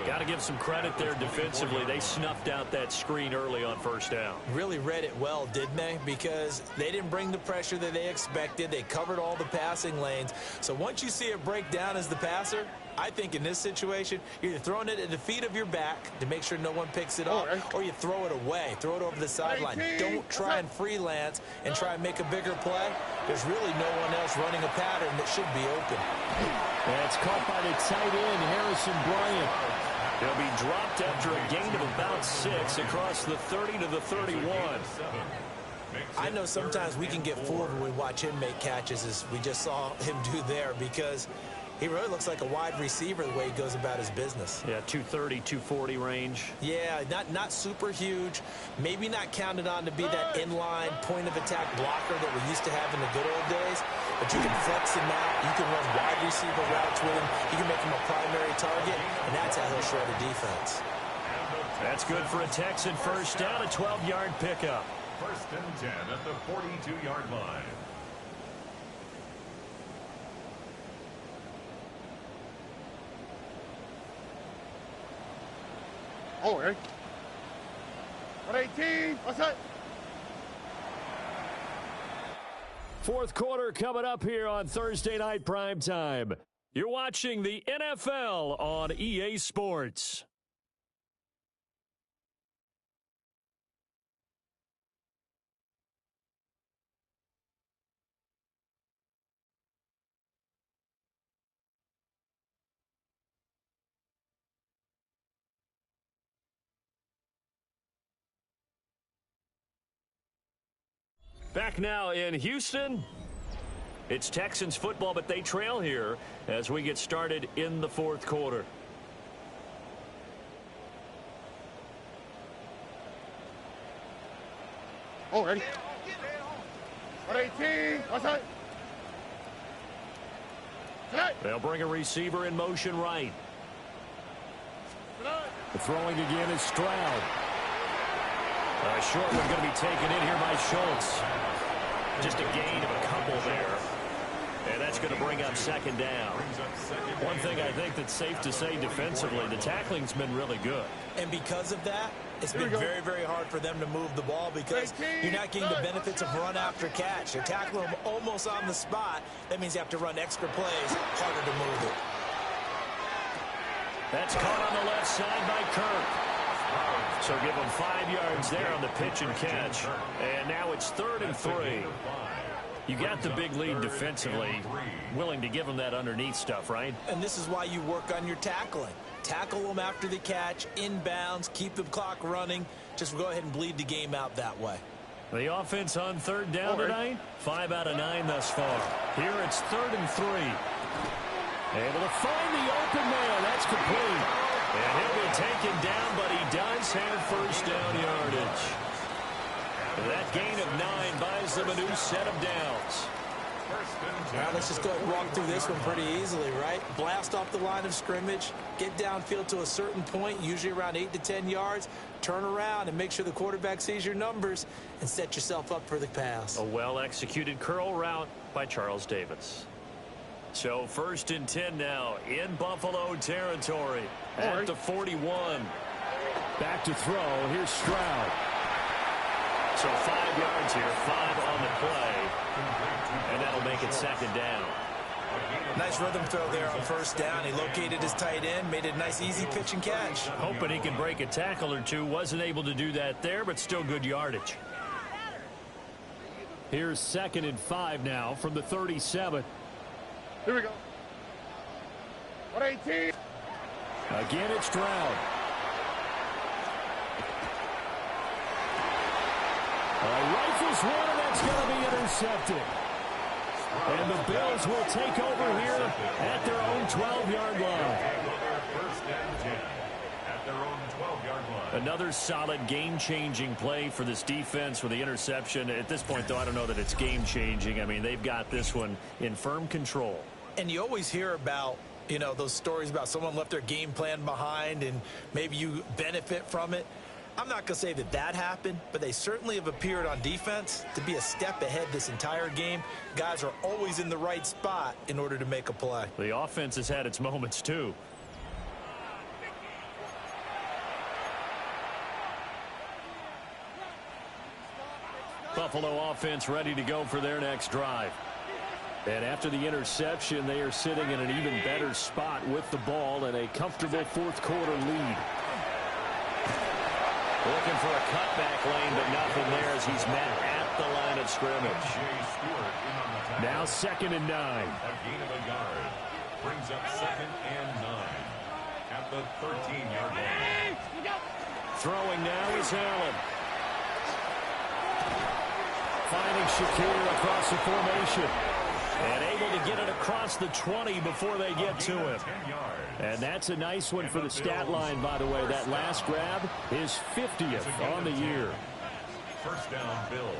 Got to give some credit there defensively. They snuffed out that screen early on first down. Really read it well, didn't they? Because they didn't bring the pressure that they expected. They covered all the passing lanes. So once you see it break down as the passer, I think in this situation, you're either throwing it at the feet of your back to make sure no one picks it up, or you throw it away, throw it over the sideline. Don't try and freelance and try and make a bigger play. There's really no one else running a pattern that should be open. That's caught by the tight end, Harrison Bryant. He'll be dropped after a gain of about 6 across the 30 to the 31. I know sometimes we can get fooled when we watch him make catches, as we just saw him do there, because he really looks like a wide receiver the way he goes about his business. Yeah, 230, 240 range. Yeah, not super huge. Maybe not counted on to be that inline point-of-attack blocker that we used to have in the good old days. But you can flex him out. You can run wide receiver routes with him. You can make him a primary target, and that's how he'll shred a defense. That's good for a Texan first down, a 12-yard pickup. First and 10 at the 42-yard line. Oh, Eric. 118. What's that? Fourth quarter coming up here on Thursday Night Primetime. You're watching the NFL on EA Sports. Back now in Houston. It's Texans football, but they trail here as we get started in the fourth quarter. Oh, ready. 118. What's that? Tonight. They'll bring a receiver in motion right. Tonight. The throwing again is Stroud. A short one going to be taken in here by Schultz. Just a gain of a couple there. And that's going to bring up second down. One thing I think that's safe to say defensively, the tackling's been really good. And because of that, it's been very, very hard for them to move the ball because you're not getting the benefits of run after catch. They're tackling them almost on the spot. That means you have to run extra plays, harder to move it. That's caught on the left side by Kirk. So give them 5 yards there on the pitch and catch. And now it's 3rd and 3. You got the big lead defensively, willing to give them that underneath stuff, right? And this is why you work on your tackling. Tackle them after the catch, inbounds, keep the clock running. Just go ahead and bleed the game out that way. The offense on 3rd down tonight, 5 out of 9 thus far. Here it's 3rd and 3. Able to find the open man. That's complete. And he'll be taken down, but he does have first down yardage. That gain of 9 buys them a new set of downs. Now let's just go ahead and walk through this one pretty easily, right? Blast off the line of scrimmage, get downfield to a certain point, usually around 8 to 10 yards, turn around and make sure the quarterback sees your numbers and set yourself up for the pass. A well-executed curl route by Charles Davis. So 1st and 10 now in Buffalo territory at the 41. Back to throw. Here's Stroud. So 5 yards here, 5 on the play. And that'll make it 2nd down. Nice rhythm throw there on 1st down. He located his tight end, made it a nice easy pitch and catch. Hoping he can break a tackle or two. Wasn't able to do that there, but still good yardage. Here's 2nd and 5 now from the 37. Here we go. 118. Again, it's Stroud. Rifles one, and that's going to be intercepted. And the Bills will take over here at their own 12-yard line. Another solid game-changing play for this defense with the interception. At this point, though, I don't know that it's game-changing. I mean, they've got this one in firm control. And you always hear about, those stories about someone left their game plan behind and maybe you benefit from it. I'm not going to say that that happened, but they certainly have appeared on defense to be a step ahead this entire game. Guys are always in the right spot in order to make a play. The offense has had its moments, too. Buffalo offense ready to go for their next drive. And after the interception, they are sitting in an even better spot with the ball and a comfortable fourth-quarter lead. Looking for a cutback lane, but nothing there as he's met at the line of scrimmage. Now 2nd and 9. A gain of a yard. Brings up 2nd and 9 at the 13-yard line. Throwing now is Allen. Finding Shakir across the formation. And able to get it across the 20 before they get to him. And that's a nice one for the stat line, by the way. That last grab is 50th on the year. First down, Bills.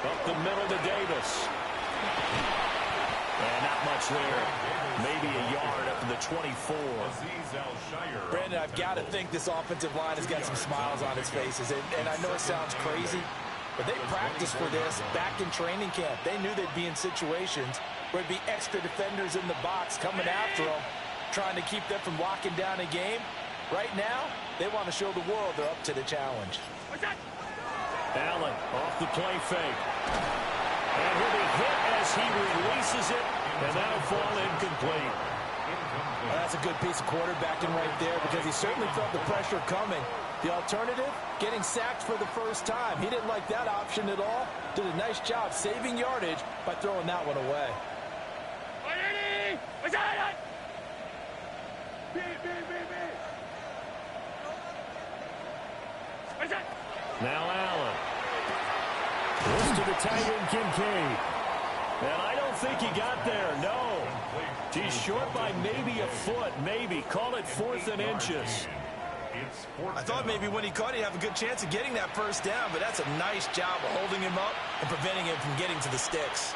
Up the middle to Davis. And not much there. Maybe a yard up to the 24. Brandon, I've got to think this offensive line has got some smiles on its faces. And I know it sounds crazy, but they practiced for this back in training camp. They knew they'd be in situations where it'd be extra defenders in the box coming after them, trying to keep them from locking down a game. Right now, they want to show the world they're up to the challenge. Allen off the play fake. And he'll be hit as he releases it, and that'll fall incomplete. Well, that's a good piece of quarterbacking right there because he certainly felt the pressure coming. The alternative, getting sacked for the first time. He didn't like that option at all. Did a nice job saving yardage by throwing that one away. Now Allen. Goes to the tight end, Kincaid. And I don't think he got there, no. He's short by maybe a foot, maybe. Call it 4th and inches. I thought maybe when he caught it, he'd have a good chance of getting that first down, but that's a nice job of holding him up and preventing him from getting to the sticks.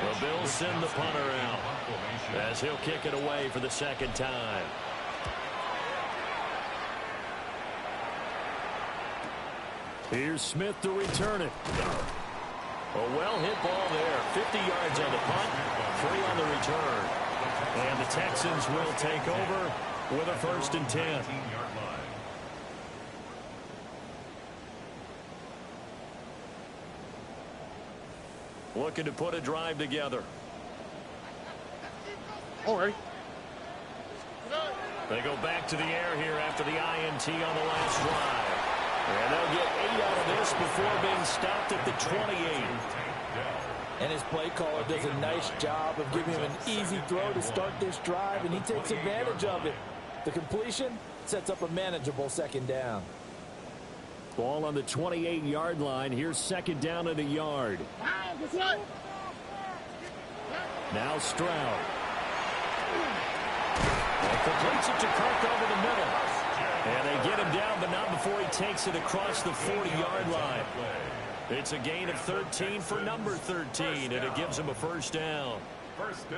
The Bills send the punter out as he'll kick it away for the 2nd time. Here's Smith to return it. A well-hit ball there. 50 yards on the punt, 3 on the return. And the Texans will take over with a 1st and 10. Looking to put a drive together. All right. They go back to the air here after the INT on the last drive. And they'll get 8 out of this before being stopped at the 28. And his play caller does a nice job of giving him an easy throw to start this drive, and he takes advantage of it. The completion sets up a manageable 2nd down. Ball on the 28-yard line. Here's 2nd down and a yard. Now Stroud. And completes it to Kirk over the middle. And they get him down, but not before he takes it across the 40-yard line. It's a gain of 13 for number 13, and it gives him a 1st down.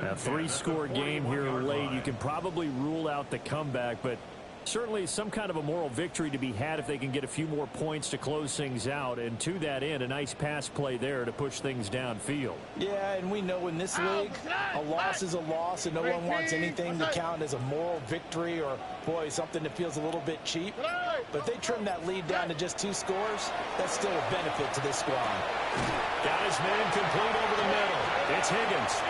A 3-score game here late. You can probably rule out the comeback, but certainly some kind of a moral victory to be had if they can get a few more points to close things out. And to that end, a nice pass play there to push things downfield. Yeah, and we know in this league, a loss is a loss, and no one wants anything to count as a moral victory or, boy, something that feels a little bit cheap. But if they trim that lead down to just 2 scores, that's still a benefit to this squad. Got his man complete over the middle. It's Higgins.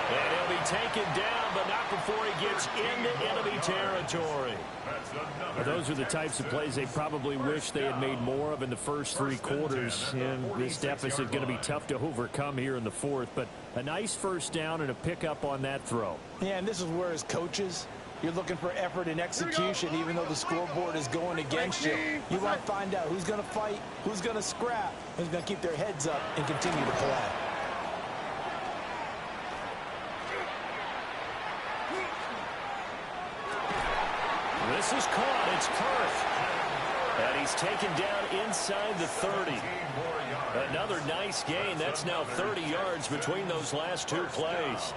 And he'll be taken down, but not before he gets into enemy territory. Those are the types of plays they probably wish they had made more of in the first 3 quarters. And this deficit going to be tough to overcome here in the 4th. But a nice 1st down and a pickup on that throw. Yeah, and this is where as coaches, you're looking for effort and execution, even though the scoreboard is going against you. You want to find out who's going to fight, who's going to scrap, who's going to keep their heads up and continue to play. This is caught. It's Kirk. And he's taken down inside the 30. Another nice gain. That's now 30 yards between those last two plays.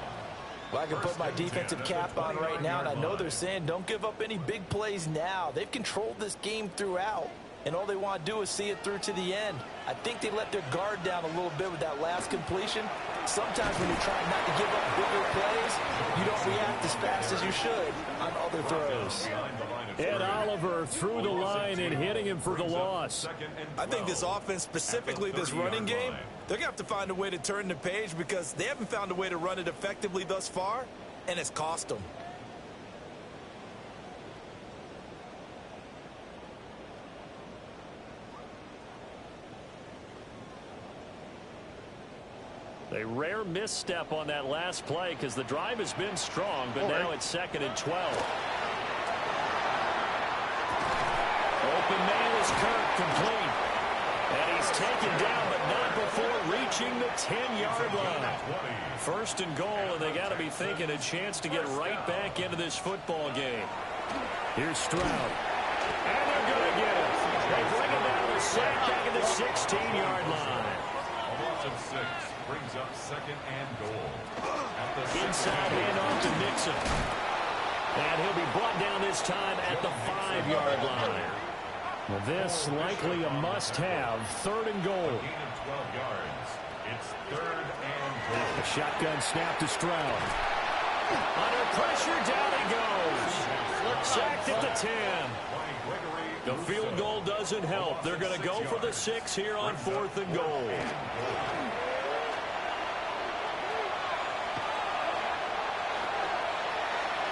Well, I can put my defensive cap on right now, and I know they're saying don't give up any big plays now. They've controlled this game throughout, and all they want to do is see it through to the end. I think they let their guard down a little bit with that last completion. Sometimes when you're trying not to give up bigger plays, you don't react as fast as you should on other throws. Ed Oliver through the line and hitting him for the loss. I think this offense, specifically this running game, they're going to have to find a way to turn the page because they haven't found a way to run it effectively thus far, and it's cost them. A rare misstep on that last play because the drive has been strong, but now it's 2nd and 12. Open man is Kirk, complete. And he's taken down, but not before reaching the 10-yard line. 1st and goal, and they got to be thinking a chance to get right back into this football game. Here's Stroud. And they're going to get it. They bring it down to sack back at the 16-yard line. A loss of 6 brings up 2nd and goal. Inside handoff to Nixon. And he'll be brought down this time at the 5-yard line. Well, this likely a must-have. 3rd and goal. A gain of 12 yards. It's 3rd and goal. A shotgun snap to Stroud. Under pressure, down he goes. Sacked at the 10. The field goal doesn't help. They're going to go for the 6 here on 4th and goal.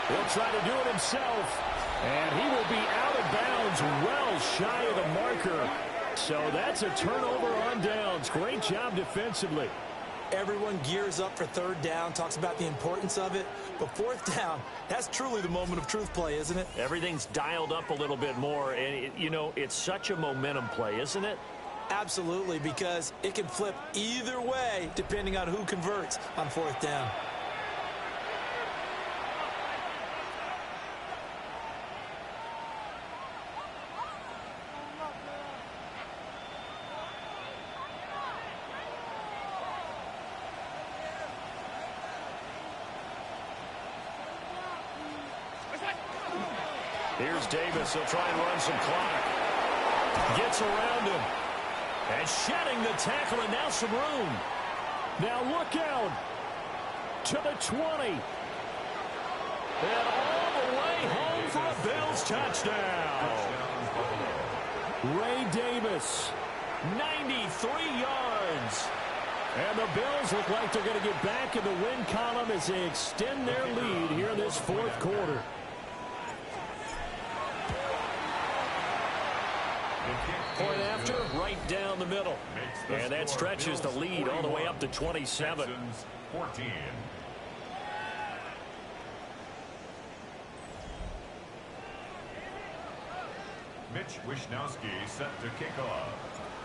He'll try to do it himself. And he will be out of bounds, well shy of the marker. So that's a turnover on downs. Great job defensively. Everyone gears up for 3rd down, talks about the importance of it. But 4th down, that's truly the moment of truth play, isn't it? Everything's dialed up a little bit more. And, it's such a momentum play, isn't it? Absolutely, because it can flip either way depending on who converts on 4th down. Here's Davis. He'll try and run some clock. Gets around him. And shedding the tackle, and now some room. Now look out. To the 20. And all the way home for a Bills touchdown. Ray Davis, 93 yards. And the Bills look like they're going to get back in the win column as they extend their lead here in this 4th quarter. Point after, right down the middle. And that stretches the lead all the way up to 27. Texans 14. Mitch Wishnowsky set to kick off.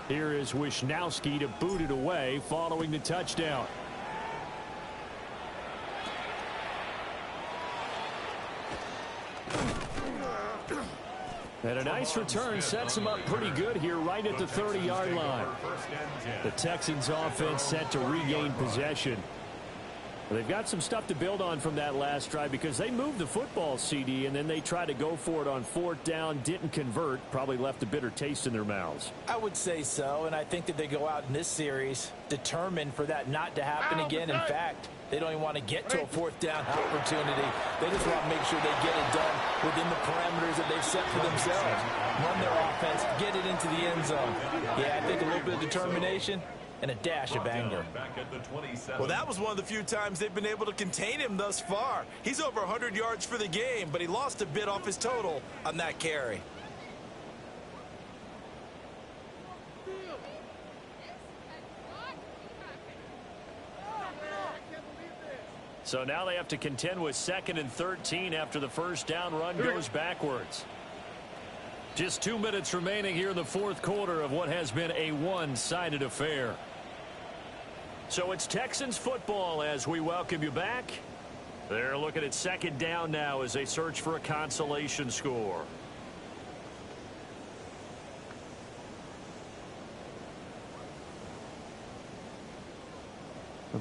Here is Wishnowsky to boot it away following the touchdown. And a nice return sets him up pretty good here right at the 30-yard line. The Texans offense set to regain possession. They've got some stuff to build on from that last drive because they moved the football, CD, and then they tried to go for it on 4th down, didn't convert, probably left a bitter taste in their mouths. I would say so, and I think that they go out in this series determined for that not to happen again. In fact, they don't even want to get to a 4th down opportunity. They just want to make sure they get it done within the parameters that they've set for themselves. Run their offense, get it into the end zone. Yeah, I think a little bit of determination and a dash of anger. Well, that was one of the few times they've been able to contain him thus far. He's over 100 yards for the game, but he lost a bit off his total on that carry. So now they have to contend with 2nd and 13 after the 1st down run goes backwards. Just 2 minutes remaining here in the 4th quarter of what has been a one-sided affair. So it's Texans football as we welcome you back. They're looking at 2nd down now as they search for a consolation score.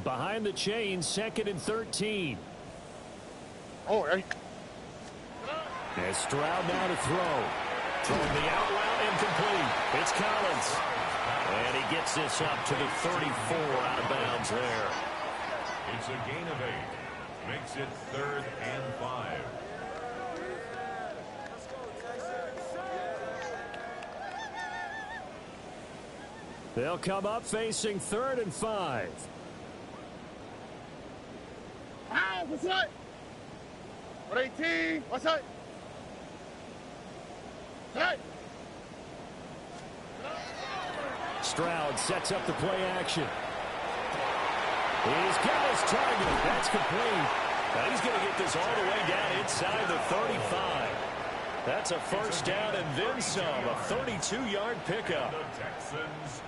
Behind the chains, 2nd and 13. Oh, hey. As Stroud now to throw. Throwing the out route incomplete. It's Collins. And he gets this up to the 34 out of bounds there. It's a gain of 8. Makes it 3rd and 5. They'll come up facing 3rd and 5. Ah, what's that? 118. What's that? Hey. Stroud sets up the play action. He's got his target. That's complete. Now he's going to get this all the way down inside the 35. That's a first down and then some. A 32-yard pickup.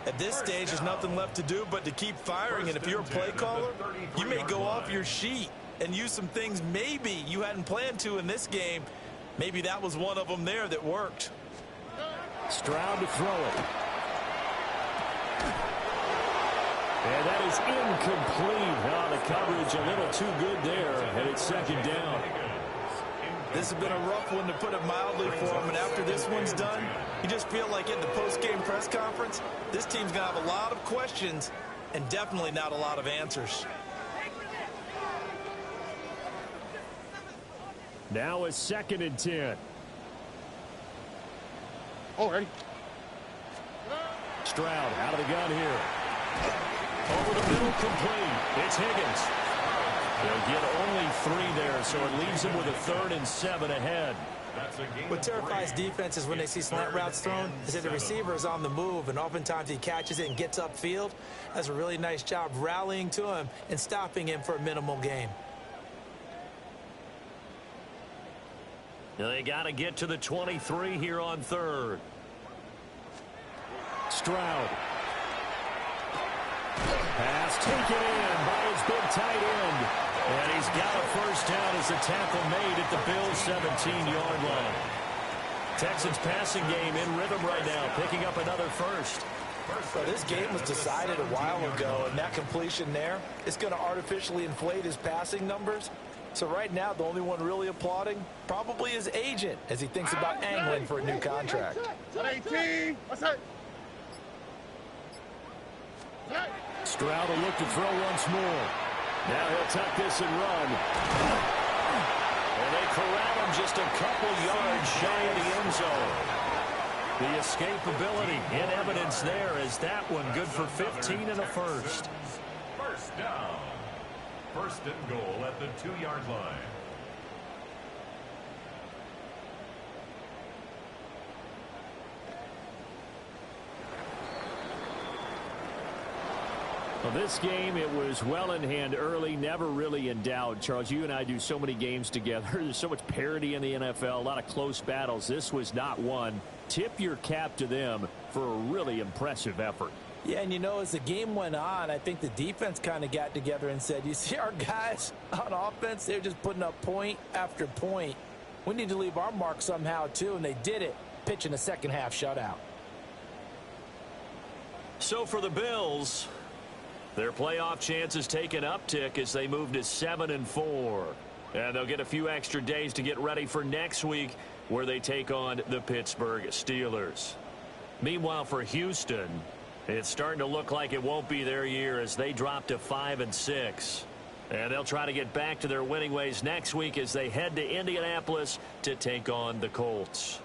At this stage, there's nothing left to do but to keep firing. And if you're a play caller, you may go off your sheet and use some things maybe you hadn't planned to in this game. Maybe that was one of them there that worked. Stroud to throw it. And that is incomplete. Oh, the coverage a little too good there, and it's 2nd down. This has been a rough one, to put it mildly, for him. And after this one's done, you just feel like in the post-game press conference, this team's going to have a lot of questions and definitely not a lot of answers. Now a 2nd and 10. Oh, ready. Stroud out of the gun here. Over the middle, complete. It's Higgins. They'll get only 3 there, so it leaves them with a 3rd and 7 ahead. What terrifies defenses when they see slant routes thrown is that the receiver is on the move, and oftentimes he catches it and gets upfield. Does a really nice job rallying to him and stopping him for a minimal gain. They got to get to the 23 here on 3rd. Stroud. Pass taken in by his big tight end. And he's got a first down as the tackle made at the Bills' 17-yard line. Texans passing game in rhythm right now, picking up another first. Well, this game was decided a while ago, and that completion there is going to artificially inflate his passing numbers. So right now, the only one really applauding probably his agent as he thinks about angling for a new contract. 118. What's that? Stroud will look to throw once more. Now he'll tuck this and run. And they corral him just a couple yards shy of the end zone. The escapability in evidence there as that one good for 15 and a first. First down. 1st and goal at the 2-yard line. Well, this game, it was well in hand early, never really in doubt. Charles, you and I do so many games together. There's so much parity in the NFL, a lot of close battles. This was not one. Tip your cap to them for a really impressive effort. Yeah, and you know, as the game went on, I think the defense kind of got together and said, you see our guys on offense, they're just putting up point after point. We need to leave our mark somehow, too, and they did it, pitching a second-half shutout. So for the Bills, their playoff chances take an uptick as they move to 7-4. And they'll get a few extra days to get ready for next week where they take on the Pittsburgh Steelers. Meanwhile, for Houston, it's starting to look like it won't be their year as they drop to 5-6. And they'll try to get back to their winning ways next week as they head to Indianapolis to take on the Colts.